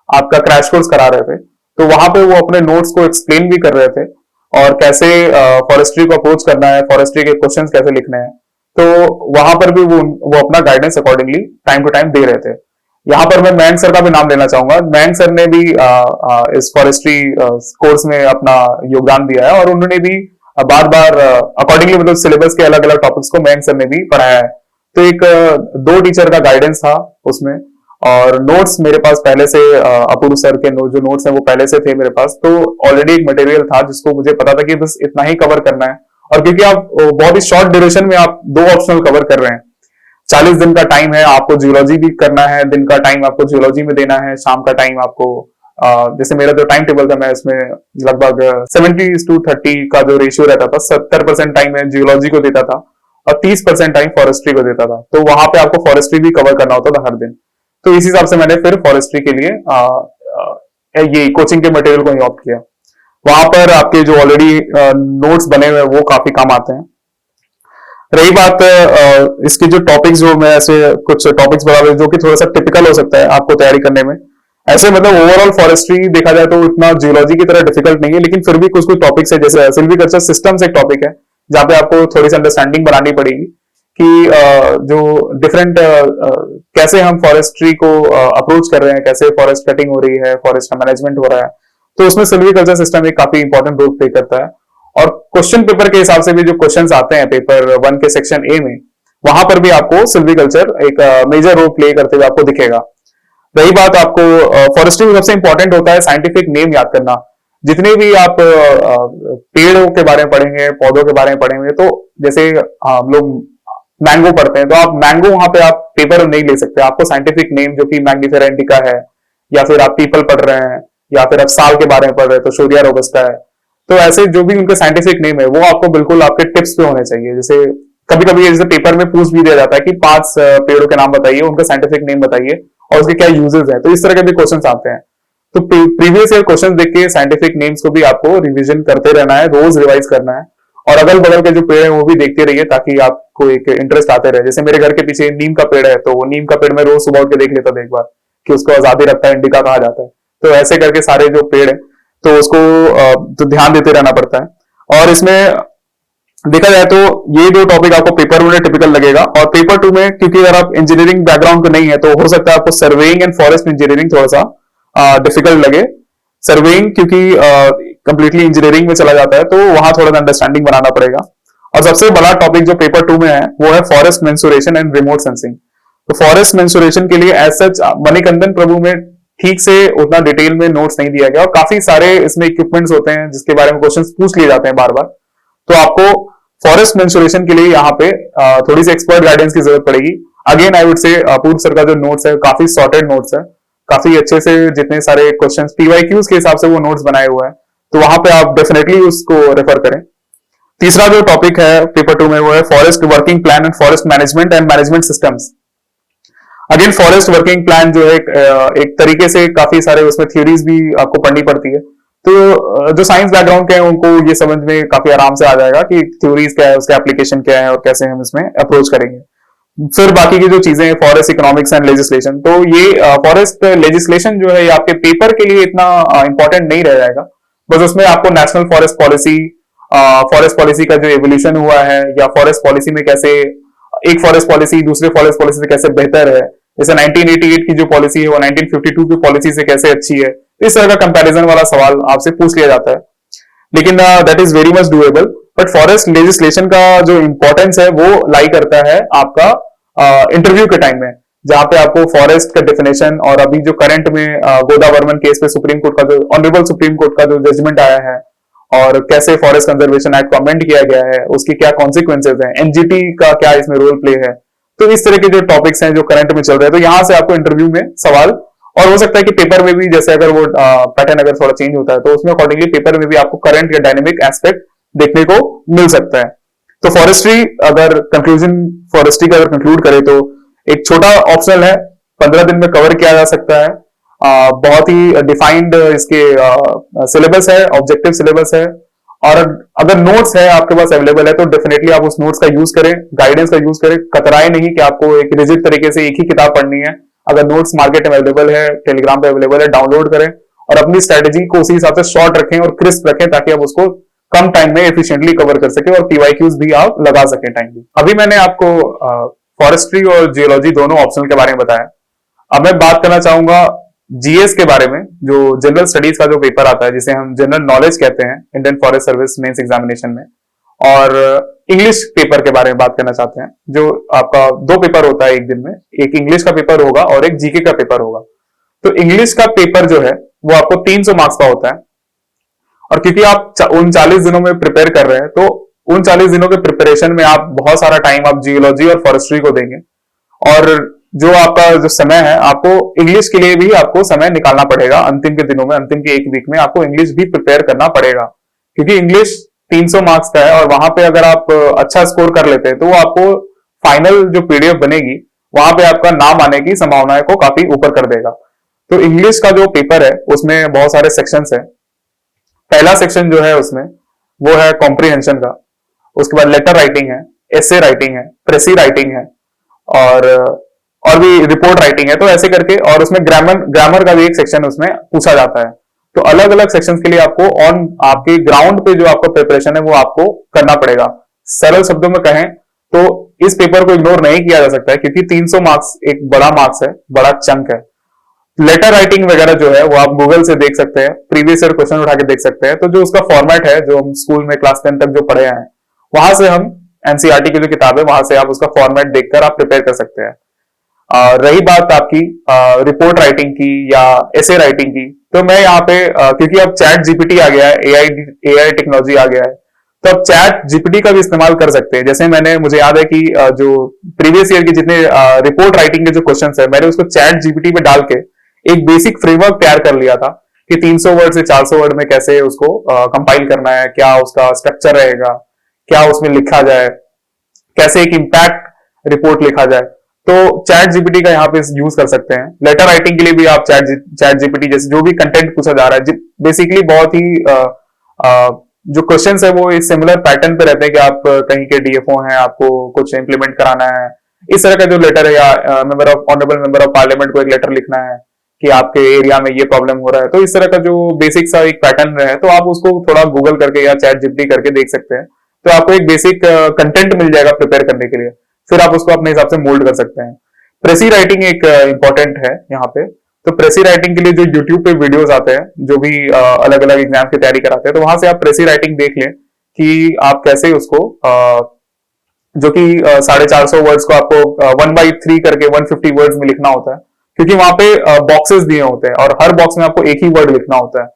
आपका क्रैश कोर्स करा रहे थे, तो वहां पे वो अपने नोट्स को एक्सप्लेन भी कर रहे थे और कैसे फॉरेस्ट्री को अप्रोच करना है, फॉरेस्ट्री के क्वेश्चंस कैसे लिखने हैं। तो वहां पर भी वो अपना guidance accordingly time to time दे रहे थे। यहाँ पर मैं मयंक सर का भी नाम लेना चाहूंगा। मयंक सर ने भी इस फॉरेस्ट्री कोर्स में अपना योगदान दिया है, और उन्होंने भी बार बार अकॉर्डिंगली, मतलब सिलेबस के अलग अलग टॉपिक्स को मयंक सर ने भी पढ़ाया है। तो एक 2 टीचर का गाइडेंस था उसमें, और नोट्स मेरे पास पहले से अपूर्व सर के जो नोट्स हैं वो पहले से थे मेरे पास। तो ऑलरेडी एक मटेरियल था जिसको मुझे पता था कि बस इतना ही कवर करना है। और क्योंकि आप बहुत ही शॉर्ट ड्यूरेशन में आप 2 ऑप्शनल कवर कर रहे हैं, 40 दिन का टाइम है, आपको जियोलॉजी भी करना है, दिन का टाइम आपको जियोलॉजी में देना है, शाम का टाइम आपको जैसे मेरा जो टाइम टेबल था, मैं इसमें लगभग 70:30 का जो रेशियो रहता था, 70% टाइम मैं जियोलॉजी को देता था और 30% टाइम फॉरेस्ट्री को देता था। तो वहां पे आपको फॉरेस्ट्री भी कवर करना होता था हर दिन। तो इस हिसाब से मैंने फिर फॉरेस्ट्री के लिए ये कोचिंग के मटेरियल को ही ऑप्ट किया। वहां पर आपके जो ऑलरेडी नोट्स बने हुए हैं वो काफी काम आते हैं। रही बात इसके जो टॉपिक्स, जो मैं ऐसे कुछ टॉपिक्स बता जो कि थोड़ा सा टिपिकल हो सकता है आपको तैयारी करने में। ऐसे मतलब ओवरऑल फॉरेस्ट्री देखा जाए तो इतना जियोलॉजी की तरह डिफिकल्ट नहीं है, लेकिन फिर भी कुछ कुछ टॉपिक्स है, जैसे सिल्वीकल्चर सिस्टम्स एक टॉपिक है, जहां पे आपको थोड़ी सी अंडरस्टैंडिंग बनानी पड़ेगी कि जो डिफरेंट कैसे हम फॉरेस्ट्री को अप्रोच कर रहे हैं, कैसे फॉरेस्ट कटिंग हो रही है, फॉरेस्ट का मैनेजमेंट हो रहा है। तो उसमें सिल्वीकल्चर सिस्टम एक काफी इंपॉर्टेंट रोल प्ले करता है। और क्वेश्चन पेपर के हिसाब से भी जो क्वेश्चंस आते हैं पेपर 1 के सेक्शन ए में, वहां पर भी आपको सिल्वीकल्चर एक मेजर रोल प्ले करते हुए आपको दिखेगा। रही बात आपको फॉरेस्ट्री में सबसे इंपॉर्टेंट होता है साइंटिफिक नेम याद करना। जितने भी आप पेड़ों के बारे में पढ़ेंगे, पौधों के बारे में पढ़ेंगे, तो जैसे हम लोग मैंगो पढ़ते हैं, तो आप मैंगो वहां पे आप पेपर नहीं ले सकते, आपको साइंटिफिक नेम जो कि मैग्निफेरा इंडिका है, या फिर आप पीपल पढ़ रहे हैं, या फिर आप साल के बारे में पढ़ रहे हैं तो शोरिया रोबस्टा है। तो ऐसे जो भी उनके साइंटिफिक नेम है वो आपको बिल्कुल आपके टिप्स पे होने चाहिए। जैसे कभी कभी जैसे पेपर में पूछ भी दिया जाता है कि 5 पेड़ों के नाम बताइए, उनका साइंटिफिक नेम बताइए और उसके क्या यूजेस है। तो इस तरह के भी क्वेश्चंस आते हैं। तो प्रीवियस ईयर क्वेश्चन देख के साइंटिफिक नेम्स को भी आपको रिविजन करते रहना है, रोज रिवाइज करना है, और अगल बगल के जो पेड़ है वो भी देखते रहिए, ताकि आपको एक इंटरेस्ट आते रहे। जैसे मेरे घर के पीछे नीम का पेड़ है, तो वो नीम का पेड़ मैं रोज सुबह उठ के देख लेता था एक बार कि उसको आजादी रखता है, इंडिका कहा जाता है। तो ऐसे करके सारे जो पेड़ है तो उसको तो ध्यान देते रहना पड़ता है। और इसमें देखा जाए तो ये 2 टॉपिक आपको पेपर 1 में टिपिकल लगेगा, और पेपर 2 में क्योंकि अगर आप इंजीनियरिंग बैकग्राउंड का नहीं है तो हो सकता है आपको सर्वेइंग एंड फॉरेस्ट इंजीनियरिंग थोड़ा सा डिफिकल्ट लगे। सर्वेइंग क्योंकि कंप्लीटली इंजीनियरिंग में चला जाता है, तो वहां थोड़ा अंडरस्टैंडिंग बनाना पड़ेगा। और सबसे बड़ा टॉपिक जो पेपर 2 में है वो है forest mensuration and remote sensing. तो फॉरेस्ट मेंसुरेशन के लिए एज सच मणिकंदन प्रभु में ठीक से उतना डिटेल में नोट्स नहीं दिया गया, और काफी सारे इसमें इक्विपमेंट्स होते हैं जिसके बारे में क्वेश्चंस पूछ लिए जाते हैं बार बार। तो आपको फॉरेस्ट मेंसुरेशन के लिए यहाँ पे थोड़ी सी एक्सपर्ट गाइडेंस की जरूरत पड़ेगी। अगेन आई वुड से पूर्व सर का जो नोट्स है काफी सॉर्टेड नोट्स है, काफी अच्छे से जितने सारे क्वेश्चन पीवाईक्यूज के हिसाब से वो नोट्स बनाए हुए हैं, तो वहां पे आप डेफिनेटली उसको रेफर करें। तीसरा जो टॉपिक है पेपर 2 में वो है forest working plan and forest management and management systems. Again forest working plan जो है एक तरीके से काफी सारे उसमें थ्योरीज भी आपको पढ़नी पड़ती है, तो जो साइंस बैकग्राउंड के हैं उनको ये समझ में काफी आराम से आ जाएगा कि थ्योरीज क्या है, उसका एप्लीकेशन क्या है और कैसे हम इसमें अप्रोच करेंगे। फिर बाकी की जो चीजें हैं फॉरेस्ट इकोनॉमिक्स एंड लेजिस्लेशन, तो ये फॉरेस्ट लेजिस्लेशन जो है ये आपके पेपर के लिए इतना इंपॉर्टेंट नहीं रह जाएगा। बस उसमें आपको नेशनल फॉरेस्ट पॉलिसी का जो एवोल्यूशन हुआ है, या फॉरेस्ट पॉलिसी में कैसे एक फॉरेस्ट पॉलिसी दूसरे फॉरेस्ट पॉलिसी से कैसे बेहतर है, जैसे 1988 की जो पॉलिसी है वो 1952 की पॉलिसी से कैसे अच्छी है, इस तरह का कंपैरिजन वाला सवाल आपसे पूछ लिया जाता है। लेकिन that is very much doable. But forest legislation का जो इंपॉर्टेंस है वो लाई करता है आपका इंटरव्यू के टाइम में, जहां पे आपको फॉरेस्ट का डेफिनेशन और अभी जो करंट में गोदावर्मन केस पे सुप्रीम कोर्ट का जो ऑनरेबल सुप्रीम कोर्ट का जो जजमेंट आया है, और कैसे फॉरेस्ट कंजर्वेशन एक्ट को अमेंड किया गया है, उसकी क्या कॉन्सिक्वेंसेज हैं, एनजीटी का क्या इसमें रोल प्ले है, तो इस तरह के जो टॉपिक्स हैं जो करंट में चल रहे हैं, तो यहां से आपको इंटरव्यू में सवाल, और हो सकता है कि पेपर में भी जैसे अगर वो पैटर्न अगर थोड़ा चेंज होता है तो उसमें अकॉर्डिंगली पेपर में भी आपको करंट या डायनेमिक एस्पेक्ट देखने को मिल सकता है। तो फॉरेस्ट्री अगर कंक्लूजन फॉरेस्ट्री का अगर कंक्लूड करें तो एक छोटा ऑप्शनल है, 15 दिन में कवर किया जा सकता है। बहुत ही डिफाइंड इसके सिलेबस है, ऑब्जेक्टिव सिलेबस है, और अगर नोट्स है आपके पास अवेलेबल है तो डेफिनेटली आप उस नोट्स का यूज करें, गाइडेंस का यूज करें, कतराए नहीं कि आपको एक रिजिड तरीके से एक ही किताब पढ़नी है। अगर नोट्स मार्केट में अवेलेबल है, टेलीग्राम पे अवेलेबल है, डाउनलोड करें और अपनी स्ट्रेटेजी को उसी हिसाब से शॉर्ट रखें और क्रिस्प रखें, ताकि आप उसको कम टाइम में एफिशिएंटली कवर कर सके और पीवाईक्यूज भी आप लगा सके टाइमली। अभी मैंने आपको फॉरेस्ट्री और जियोलॉजी दोनों ऑप्शनल के बारे में बताया। अब मैं बात करना चाहूंगा जीएस के बारे में, जो जनरल स्टडीज का जो पेपर आता है जिसे हम जनरल नॉलेज कहते हैं Indian forest service mains examination में, और इंग्लिश पेपर के बारे में बात करना चाहते हैं। जो आपका 2 पेपर होता है एक दिन में, एक इंग्लिश का पेपर होगा और एक जीके का पेपर होगा। तो इंग्लिश का पेपर जो है वो आपको 300 मार्क्स का होता है, और क्योंकि आप 39 दिनों में प्रिपेयर कर रहे हैं तो 39 दिनों के प्रिपरेशन में आप बहुत सारा टाइम आप जियोलॉजी और फॉरेस्ट्री को देंगे, और जो आपका जो समय है आपको इंग्लिश के लिए भी आपको समय निकालना पड़ेगा। अंतिम के दिनों में, अंतिम के एक वीक में आपको इंग्लिश भी प्रिपेयर करना पड़ेगा, क्योंकि इंग्लिश 300 मार्क्स का है, और वहां पे अगर आप अच्छा स्कोर कर लेते हैं तो वो आपको फाइनल जो पीडीएफ बनेगी वहां पे आपका नाम आने की संभावनाएं को काफी ऊपर कर देगा। तो इंग्लिश का जो पेपर है उसमें बहुत सारे सेक्शंस है। पहला सेक्शन जो है उसमें वो है कॉम्प्रिहेंशन का, उसके बाद लेटर राइटिंग है, एसे राइटिंग है, प्रेसी राइटिंग है, और भी रिपोर्ट राइटिंग है, तो ऐसे करके, और उसमें ग्रामर का भी एक सेक्शन उसमें पूछा जाता है। तो अलग अलग सेक्शंस के लिए आपको ऑन आपके ग्राउंड पे जो आपका प्रिपरेशन है वो आपको करना पड़ेगा। सरल शब्दों में कहें तो इस पेपर को इग्नोर नहीं किया जा सकता है, क्योंकि 300 मार्क्स एक बड़ा मार्क्स है, बड़ा चंक है। लेटर राइटिंग वगैरह जो है वो आप गूगल से देख सकते हैं, प्रीवियस ईयर क्वेश्चन उठा के देख सकते हैं। तो जो उसका फॉर्मेट है जो हम स्कूल में क्लास 10 तक जो पढ़े हैं वहां से हम एनसीईआरटी की जो किताब है वहां से आप उसका फॉर्मेट देखकर आप प्रिपेयर कर सकते हैं। रही बात आपकी रिपोर्ट राइटिंग की या एसे राइटिंग की, तो मैं यहाँ पे क्योंकि अब चैट जीपीटी आ गया है, एआई टेक्नोलॉजी आ गया है, तो अब चैट जीपीटी का भी इस्तेमाल कर सकते हैं। जैसे मुझे याद है कि जो प्रीवियस ईयर की जितने रिपोर्ट राइटिंग के जो क्वेश्चन है मैंने उसको चैट जीपीटी पे डाल के एक बेसिक फ्रेमवर्क तैयार कर लिया था कि 300 वर्ड से 400 वर्ड में कैसे उसको कंपाइल करना है, क्या उसका स्ट्रक्चर रहेगा, क्या उसमें लिखा जाए, कैसे एक इंपैक्ट रिपोर्ट लिखा जाए। तो चैट जीपीटी का यहाँ पे यूज कर सकते हैं। लेटर राइटिंग के लिए भी आप चैट जीपीटी जैसे जो भी कंटेंट पूछा जा रहा है, बेसिकली बहुत ही जो क्वेश्चंस है वो इस सिमिलर पैटर्न पे रहते हैं कि आप कहीं के डीएफओ हैं, आपको कुछ इंप्लीमेंट कराना है, इस तरह का जो लेटर है, या ऑनरेबल मेंबर ऑफ पार्लियामेंट को एक लेटर लिखना है कि आपके एरिया में ये प्रॉब्लम हो रहा है, तो इस तरह का जो बेसिक सा एक पैटर्न है, तो आप उसको थोड़ा गूगल करके या चैट जीपीटी करके देख सकते हैं। तो आपको एक बेसिक कंटेंट मिल जाएगा प्रिपेयर करने के लिए, फिर आप उसको अपने हिसाब से मोल्ड कर सकते हैं। प्रेसी राइटिंग एक इंपॉर्टेंट है यहाँ पे, तो प्रेसी राइटिंग के लिए जो यूट्यूब पे वीडियोस आते हैं, जो भी अलग अलग एग्जाम की तैयारी कराते हैं, तो वहां से आप प्रेसी राइटिंग देख लें कि आप कैसे उसको जो कि 450 वर्ड्स को आपको 1/3 करके 150 वर्ड्स में लिखना होता है, क्योंकि वहां पे बॉक्सेस दिए होते हैं और हर बॉक्स में आपको एक ही वर्ड लिखना होता है,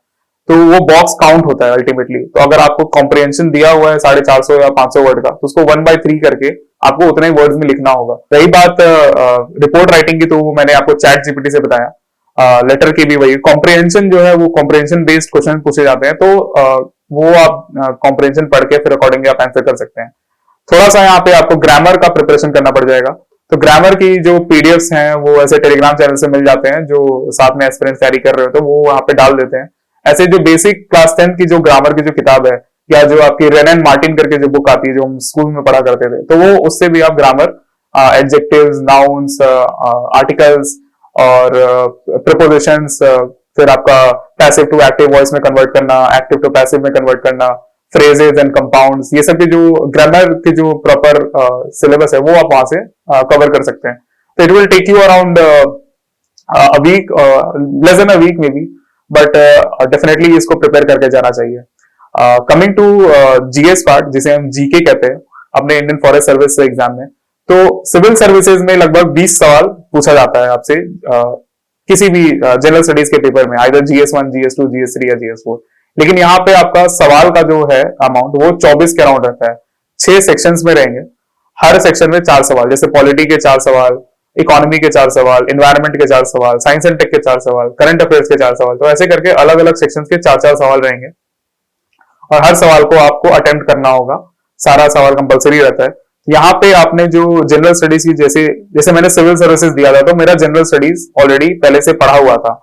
तो वो बॉक्स काउंट होता है अल्टीमेटली। तो अगर आपको कॉम्प्रिहेंशन दिया हुआ है 450 या 500 वर्ड का, तो उसको 1/3 करके आपको उतने वर्ड्स में लिखना होगा। रही बात रिपोर्ट राइटिंग की, तो वो मैंने आपको चैट जीपीटी से बताया। लेटर की भी वही कॉम्प्रिहेंशन जो है, वो कॉम्प्रिहेंशन बेस्ड क्वेश्चन पूछे जाते हैं, तो वो आप कॉम्प्रिहेंशन पढ़ के फिर अकॉर्डिंगली आप आंसर कर सकते हैं। थोड़ा सा यहाँ पे आपको ग्रामर का प्रिपरेशन करना पड़ जाएगा। तो ग्रामर की जो पीडीएफ्स हैं वो ऐसे टेलीग्राम चैनल से मिल जाते हैं, जो साथ में एस्पिरेंट्स तैयारी कर रहे हो तो वो वहां पे डाल देते हैं। ऐसे जो बेसिक क्लास 10 की जो ग्रामर की जो किताब है, या जो आपकी रेन एंड मार्टिन करके जो बुक आती है, जो हम स्कूल में पढ़ा करते थे, तो वो उससे भी आप ग्रामर, एडजेक्टिव्स, नाउन्स, आर्टिकल्स और प्रीपोजिशंस, फिर आपका पैसिव टू एक्टिव वॉइस में कन्वर्ट करना, एक्टिव टू पैसिव में कन्वर्ट करना, फ्रेजेस एंड कंपाउंड्स, ये सब की जो ग्रामर की जो प्रॉपर सिलेबस है, वो आप वहां से कवर कर सकते हैं। तो it will take you around a week, less than a week maybe, but definitely इसको प्रिपेयर करके जाना चाहिए। कमिंग टू जीएस पार्ट, जिसे हम जीके कहते हैं अपने इंडियन फॉरेस्ट सर्विस एग्जाम में, तो सिविल सर्विसेज में लगभग 20 सवाल पूछा जाता है आपसे किसी भी जनरल स्टडीज के पेपर में, आइदर GS1, GS2, GS3 या GS4। लेकिन यहाँ पे आपका सवाल का जो है अमाउंट, वो 24 के अराउंड रहता है। 6 सेक्शंस में रहेंगे, हर सेक्शन में 4 सवाल, जैसे पॉलिटी के 4 सवाल, इकोनॉमी के 4 सवाल, एनवायरमेंट के 4 सवाल, साइंस एंड टेक के 4 सवाल, करंट अफेयर्स के 4 सवाल। तो ऐसे करके अलग अलग सेक्शंस के 4-4 सवाल रहेंगे और हर सवाल को आपको अटेम्प्ट करना होगा। सारा सवाल कंपलसरी रहता है। यहाँ पे आपने जो जनरल स्टडीज की, जैसे जैसे मैंने सिविल सर्विसेज दिया था, तो मेरा जनरल स्टडीज ऑलरेडी पहले से पढ़ा हुआ था,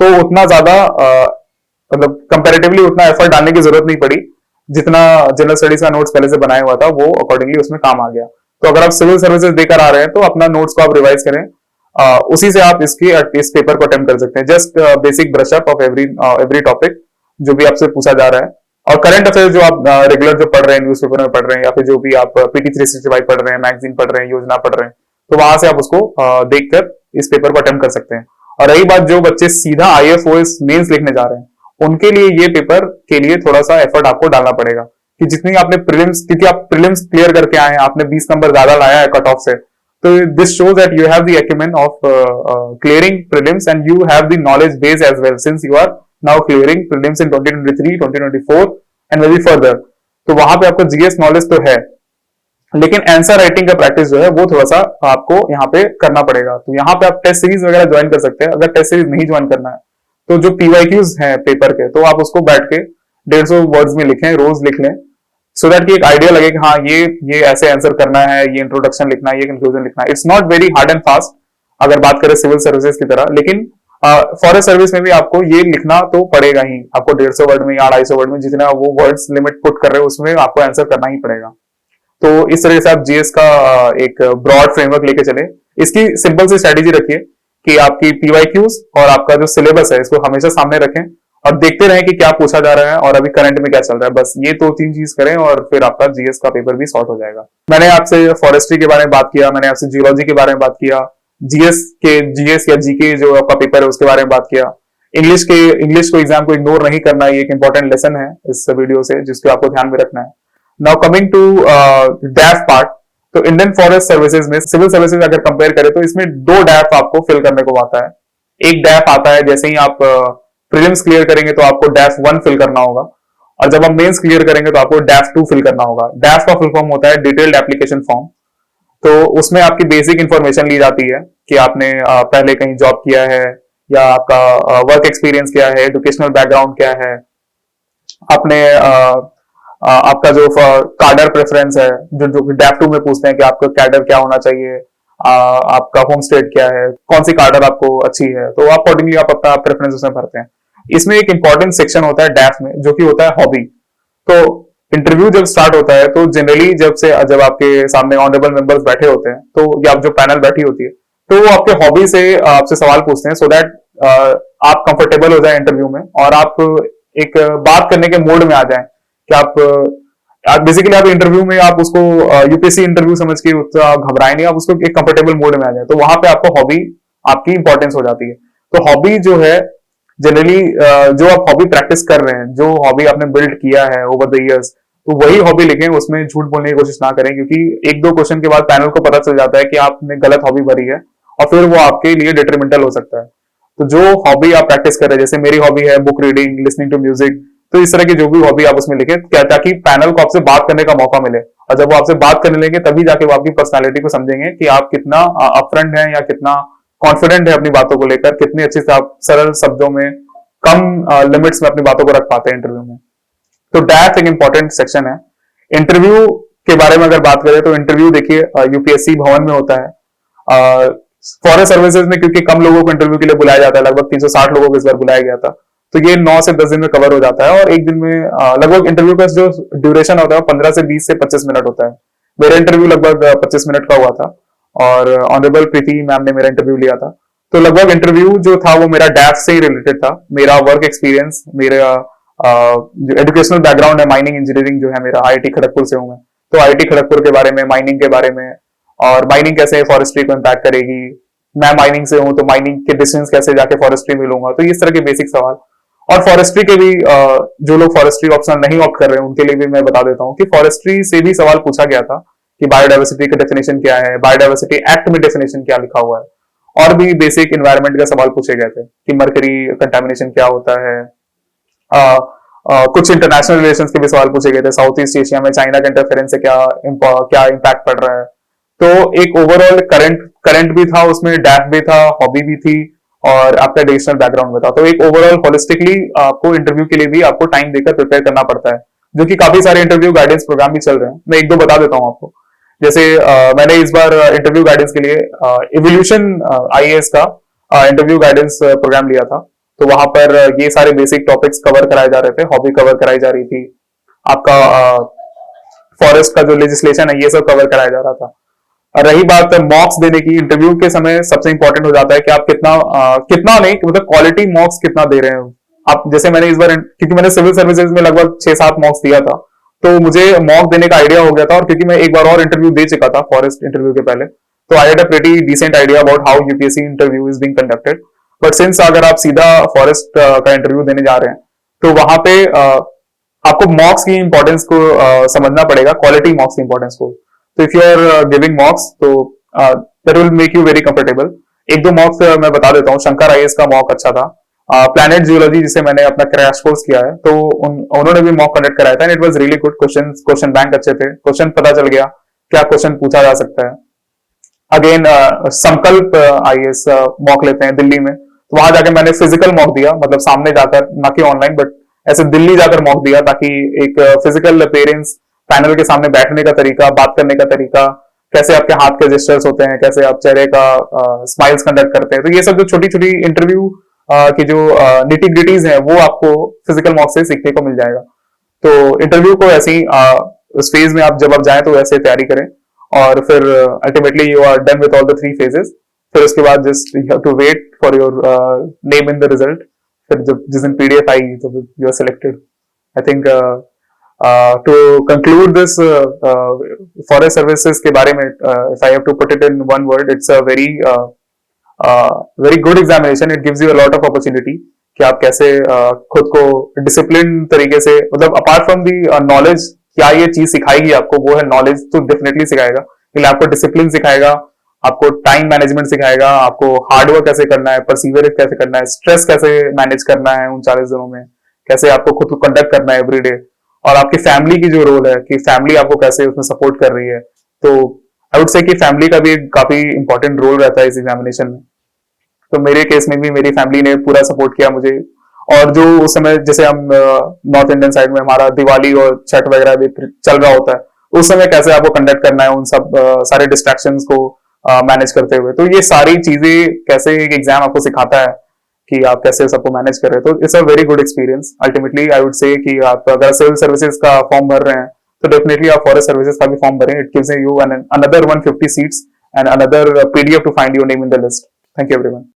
तो उतना ज्यादा मतलब कंपैरेटिवली उतना एफर्ट डालने की जरूरत नहीं पड़ी। जितना जनरल स्टडीज का नोट्स पहले से बनाया हुआ था, वो अकॉर्डिंगली उसमें काम आ गया। तो अगर आप सिविल सर्विसेज देकर आ रहे हैं, तो अपना नोट्स को आप रिवाइज करें, उसी से आप इस पेपर को अटेम्प्ट कर सकते हैं। Just basic brush-up of every topic जो भी आपसे पूछा जा रहा है, और करंट अफेयर्स जो आप रेगुलर जो पढ़ रहे हैं, न्यूज़पेपर में पढ़ रहे हैं, या फिर जो भी आप PT 365 पढ़ रहे हैं, मैगजीन पढ़ रहे हैं, योजना पढ़ रहे हैं, तो वहां से आप उसको देखकर इस पेपर को अटेम्प्ट कर सकते हैं। और रही बात जो बच्चे सीधा IAS मेंस लिखने जा रहे हैं, उनके लिए ये पेपर के लिए थोड़ा सा एफर्ट आपको डालना पड़ेगा, कि जितनी आपने प्रीलिम्स, क्योंकि आप प्रीलिम्स क्लियर करके आए हैं, आपने 20 नंबर ज्यादा लाया है कट ऑफ से, तो this shows that you have the acumen of clearing prelims and you have the knowledge base as well, since you are now clearing prelims in 2023, 2024 and very further. तो वहां पे आपको GS knowledge तो है, लेकिन answer writing का practice जो है वो थोड़ा सा आपको यहाँ पे करना पड़ेगा। तो यहाँ पे आप टेस्ट सीरीज वगैरह ज्वाइन कर सकते हैं। अगर टेस्ट सीरीज नहीं ज्वाइन करना है, तो जो PYQs हैं पेपर के, तो आप उसको बैठ के 150 वर्ड्स में लिखें, रोज लिख लें, सो दैट कि एक आइडिया लगे कि हाँ ये ऐसे आंसर करना है, ये इंट्रोडक्शन लिखना है, ये कंक्लूजन लिखना है। It's not very hard and fast अगर बात करें सिविल सर्विसेज की तरह, लेकिन फॉरेस्ट सर्विस में भी आपको ये लिखना तो पड़ेगा ही। आपको 150 वर्ड में या 250 वर्ड में, जितना वो वर्ड्स लिमिट पुट कर रहे हो, उसमें आपको आंसर करना ही पड़ेगा। तो इस तरह से आप जीएस का एक ब्रॉड फ्रेमवर्क लेके चले। इसकी सिंपल सी स्ट्रेटेजी रखिए कि आपकी PYQs और आपका जो सिलेबस है, इसको हमेशा सामने रखें और देखते रहें कि क्या पूछा जा रहा है और अभी करंट में क्या चल रहा है। बस ये 2-3 चीज करें और फिर आपका जीएस का पेपर भी सॉर्ट हो जाएगा। मैंने आपसे फॉरेस्ट्री के बारे में बात किया, मैंने आपसे जियोलॉजी के बारे में बात किया, जीएस या जीके जो आपका पेपर है उसके बारे में बात किया। इंग्लिश को एग्जाम को इग्नोर नहीं करना, ये एक इंपॉर्टेंट लेसन है इस वीडियो से, जिसको आपको ध्यान में रखना है। Now coming to DAF part, तो इंडियन फॉरेस्ट सर्विसेज में सिविल सर्विसेज अगर कंपेयर करें, तो इसमें 2 डैफ आपको फिल करने को आता है। एक डैफ आता है जैसे ही आप प्रीलिम्स क्लियर करेंगे तो आपको डैफ 1 फिल करना होगा, और जब आप मेंस क्लियर करेंगे तो आपको डैफ 2 फिल करना होगा। डैफ का फुल फॉर्म होता है डिटेल्ड एप्लीकेशन फॉर्म। तो उसमें आपकी बेसिक इंफॉर्मेशन ली जाती है कि आपने पहले कहीं जॉब किया है, या आपका वर्क एक्सपीरियंस क्या है, एजुकेशनल बैकग्राउंड क्या है, आपने आपका जो कैडर प्रेफरेंस है, जो डैफ 2 में पूछते हैं कि आपका कैडर क्या होना चाहिए, आपका होम स्टेट क्या है, कौन सी कैडर आपको अच्छी है, तो अकॉर्डिंगली आप अपना प्रेफरेंस उसमें भरते हैं। इसमें एक इंपॉर्टेंट सेक्शन होता है डैफ में, जो कि होता है हॉबी। तो इंटरव्यू जब स्टार्ट होता है, तो जनरली जब आपके सामने ऑनरेबल मेंबर्स बैठे होते हैं, तो या जो पैनल बैठी होती है, तो वो आपके हॉबी से आपसे सवाल पूछते हैं, सो दैट आप कंफर्टेबल हो जाए इंटरव्यू में और आप एक बात करने के मोड में आ जाए कि आप बेसिकली आप इंटरव्यू में आप उसको यूपीएससी इंटरव्यू समझ के घबराए नहीं, आप उसको एक कंफर्टेबल मोड में आ जाए। तो वहां पे आपको हॉबी आपकी इंपॉर्टेंस हो जाती है। तो हॉबी जो है जनरली जो आप हॉबी प्रैक्टिस कर रहे हैं, जो हॉबी आपने बिल्ड किया है ओवर द इयर्स, तो वही हॉबी लिखें, उसमें झूठ बोलने की कोशिश ना करें, क्योंकि एक दो क्वेश्चन के बाद पैनल को पता चल जाता है कि आपने गलत हॉबी भरी है और फिर वो आपके लिए डिट्रीमेंटल हो सकता है। तो जो हॉबी आप प्रैक्टिस कर रहे हैं, जैसे मेरी हॉबी है book reading, listening to music, तो इस तरह की जो भी हॉबी आप उसमें लिखें, क्या ताकि पैनल को आपसे बात करने का मौका मिले, और जब वो आपसे बात करने लेंगे तभी जाके वो आपकी पर्सनालिटी को समझेंगे कि आप कितना अपफ्रंट है या कितना कॉन्फिडेंट है अपनी बातों को लेकर, कितनी अच्छी से आप सरल शब्दों में कम लिमिट्स में अपनी बातों को रख पाते हैं इंटरव्यू में। तो डैफ एक इंपॉर्टेंट सेक्शन है। इंटरव्यू के बारे में अगर बात करें तो इंटरव्यू देखिए यूपीएससी भवन में होता है। फॉरेस्ट सर्विसेज में क्योंकि कम लोगों को इंटरव्यू के लिए बुलाया जाता है, लगभग 360 लोगों को इस बार बुलाया गया था, तो ये 9 से 10 दिन में कवर हो जाता है, और एक दिन में लगभग इंटरव्यू का जो ड्यूरेशन होता है 15 से 20 से 25 मिनट होता है। मेरा इंटरव्यू लगभग 25 मिनट का हुआ था, और ऑनरेबल प्रीति मैम ने मेरा इंटरव्यू लिया था। तो लगभग इंटरव्यू जो था वो मेरा डैफ से ही रिलेटेड था, मेरा वर्क एक्सपीरियंस, मेरा जो एजुकेशनल बैकग्राउंड है, माइनिंग इंजीनियरिंग जो है मेरा, आईआईटी खड़गपुर से हूं मैं, तो आईआईटी खड़गपुर के बारे में, माइनिंग के बारे में, और माइनिंग कैसे फॉरेस्ट्री को इम्पैक्ट करेगी, मैं माइनिंग से हूं तो माइनिंग के डिस्टेंस कैसे जाके फॉरेस्ट्री में लूंगा, तो इस तरह के बेसिक सवाल। और फॉरेस्ट्री के भी जो लोग फॉरेस्ट्री ऑप्शन नहीं ऑप्ट कर रहे हैं उनके लिए भी मैं बता देता हूँ कि फॉरेस्ट्री से भी सवाल पूछा गया था कि बायोडाइवर्सिटी का डेफिनेशन क्या है, बायोडाइवर्सिटी एक्ट में डेफिनेशन क्या लिखा हुआ है, और भी बेसिक इन्वायरमेंट का सवाल पूछे गए थे कि मरकरी कंटामिनेशन क्या होता है। कुछ इंटरनेशनल रिलेशंस के भी सवाल पूछे गए थे, साउथ ईस्ट एशिया में चाइना के इंटरफेरेंस से क्या इम्पैक्ट पड़ रहा है। तो एक ओवरऑल करंट भी था उसमें, डैफ भी था, हॉबी भी थी, और आपका एडिशनल बैकग्राउंड बता। तो एक ओवरऑल होलिस्टिकली आपको इंटरव्यू के लिए भी आपको टाइम देकर प्रिपेयर करना पड़ता है, जो कि काफी सारे इंटरव्यू गाइडेंस प्रोग्राम भी चल रहे हैं। मैं एक दो बता देता हूं आपको। जैसे मैंने इस बार इंटरव्यू गाइडेंस के लिए इवोल्यूशन आईएएस का इंटरव्यू गाइडेंस प्रोग्राम लिया था। तो वहां पर ये सारे बेसिक टॉपिक्स कवर कराए जा रहे थे, हॉबी कवर कराई जा रही थी, आपका फॉरेस्ट का जो लेजिस्लेशन है ये सब कवर कराया जा रहा था। और रही बात मॉक्स देने की, इंटरव्यू के समय सबसे इंपॉर्टेंट हो जाता है कि आप कितना नहीं, मतलब क्वालिटी मॉक्स कितना दे रहे हो आप। जैसे मैंने इस बार, क्योंकि मैंने सिविल सर्विसेज में लगभग 6-7 मॉक्स दिया था, तो मुझे मॉक देने का आइडिया हो गया था, और क्योंकि मैं एक बार और इंटरव्यू दे चुका था फॉरेस्ट इंटरव्यू के पहले, तो I had a pretty decent idea about how UPSC interview is being conducted. But since अगर आप सीधा फॉरेस्ट का इंटरव्यू देने जा रहे हैं, तो वहां पे आपको मॉक्स की इंपॉर्टेंस को समझना पड़ेगा, क्वालिटी मॉक्स की इंपॉर्टेंस को। तो if you are giving mocks, तो that will make you very comfortable. एक दो मॉक्स मैं बता देता हूँ। शंकर आईएएस का मॉक अच्छा था, प्लैनेट जियोलॉजी जिसे मैंने अपना क्रैश कोर्स किया है, तो उन्होंने भी मॉक कंडक्ट कराया था, and it was really good. Question bank अच्छे थे, क्वेश्चन पता चल गया क्या क्वेश्चन पूछा जा सकता है। अगेन संकल्प आईएएस मॉक लेते हैं दिल्ली में, तो वहां जाकर मैंने फिजिकल मॉक दिया, मतलब सामने जाकर, ना कि ऑनलाइन, बट ऐसे दिल्ली जाकर मॉक दिया, ताकि एक फिजिकल अपीयरेंस, पैनल के सामने बैठने का तरीका, बात करने का तरीका, कैसे आपके हाथ के जेस्चर्स होते हैं, कैसे आप चेहरे का स्माइल्स कंडक्ट करते हैं, तो ये सब जो छोटी छोटी इंटरव्यू की जो निटी ग्रिटीज है वो आपको फिजिकल मॉक से सीखने को मिल जाएगा। तो इंटरव्यू को ऐसे ही उस फेज में आप जब आप जाए तो ऐसे तैयारी करें, और फिर ultimately you are done with all the 3 phases. फिर उसके बाद just you have to wait for your name in the result. फिर जब जिस दिन पीडीएफ आएगी तो you are selected. I think to conclude this forest services के बारे में, if I have to put it in one word, it's a very good examination. It gives you a lot of opportunity कि आप कैसे खुद को discipline तरीके से, मतलब अपार्ट फ्रॉम दी नॉलेज, क्या ये चीज सिखाएगी आपको, वो है नॉलेज तो डेफिनेटली सिखाएगा, लेकिन आपको डिसिप्लिन सिखाएगा, आपको टाइम मैनेजमेंट सिखाएगा, आपको हार्डवर्क कैसे करना है, परसीवियरेंस कैसे करना है, स्ट्रेस कैसे मैनेज करना है उन 40 दिनों में, कैसे आपको खुद को कंडक्ट करना है एवरीडे, और आपकी फैमिली की जो रोल है कि फैमिली आपको कैसे उसमें सपोर्ट कर रही है। तो आई वुड से कि फैमिली का भी काफी इंपॉर्टेंट रोल रहता है इस एग्जामिनेशन में। तो मेरे केस में भी मेरी फैमिली ने पूरा सपोर्ट किया मुझे, और जो उस समय जैसे हम नॉर्थ इंडियन साइड में हमारा दिवाली और छठ वगैरह भी चल रहा होता है, उस समय कैसे आपको कंडक्ट करना है उन सब सारे डिस्ट्रैक्शंस को मैनेज करते हुए, तो ये सारी चीजें कैसे एक एग्जाम आपको सिखाता है कि आप कैसे सबको मैनेज कर रहे हैं। तो it's a very good experience. Ultimately I would say कि आप अगर सिविल सर्विसेज का फॉर्म भर रहे हैं तो डेफिनेटली आप फॉरेस्ट सर्विसेज का भी फॉर्म भरें। It gives you another 150 seats and another PDF to find your name in the list. Thank you everyone.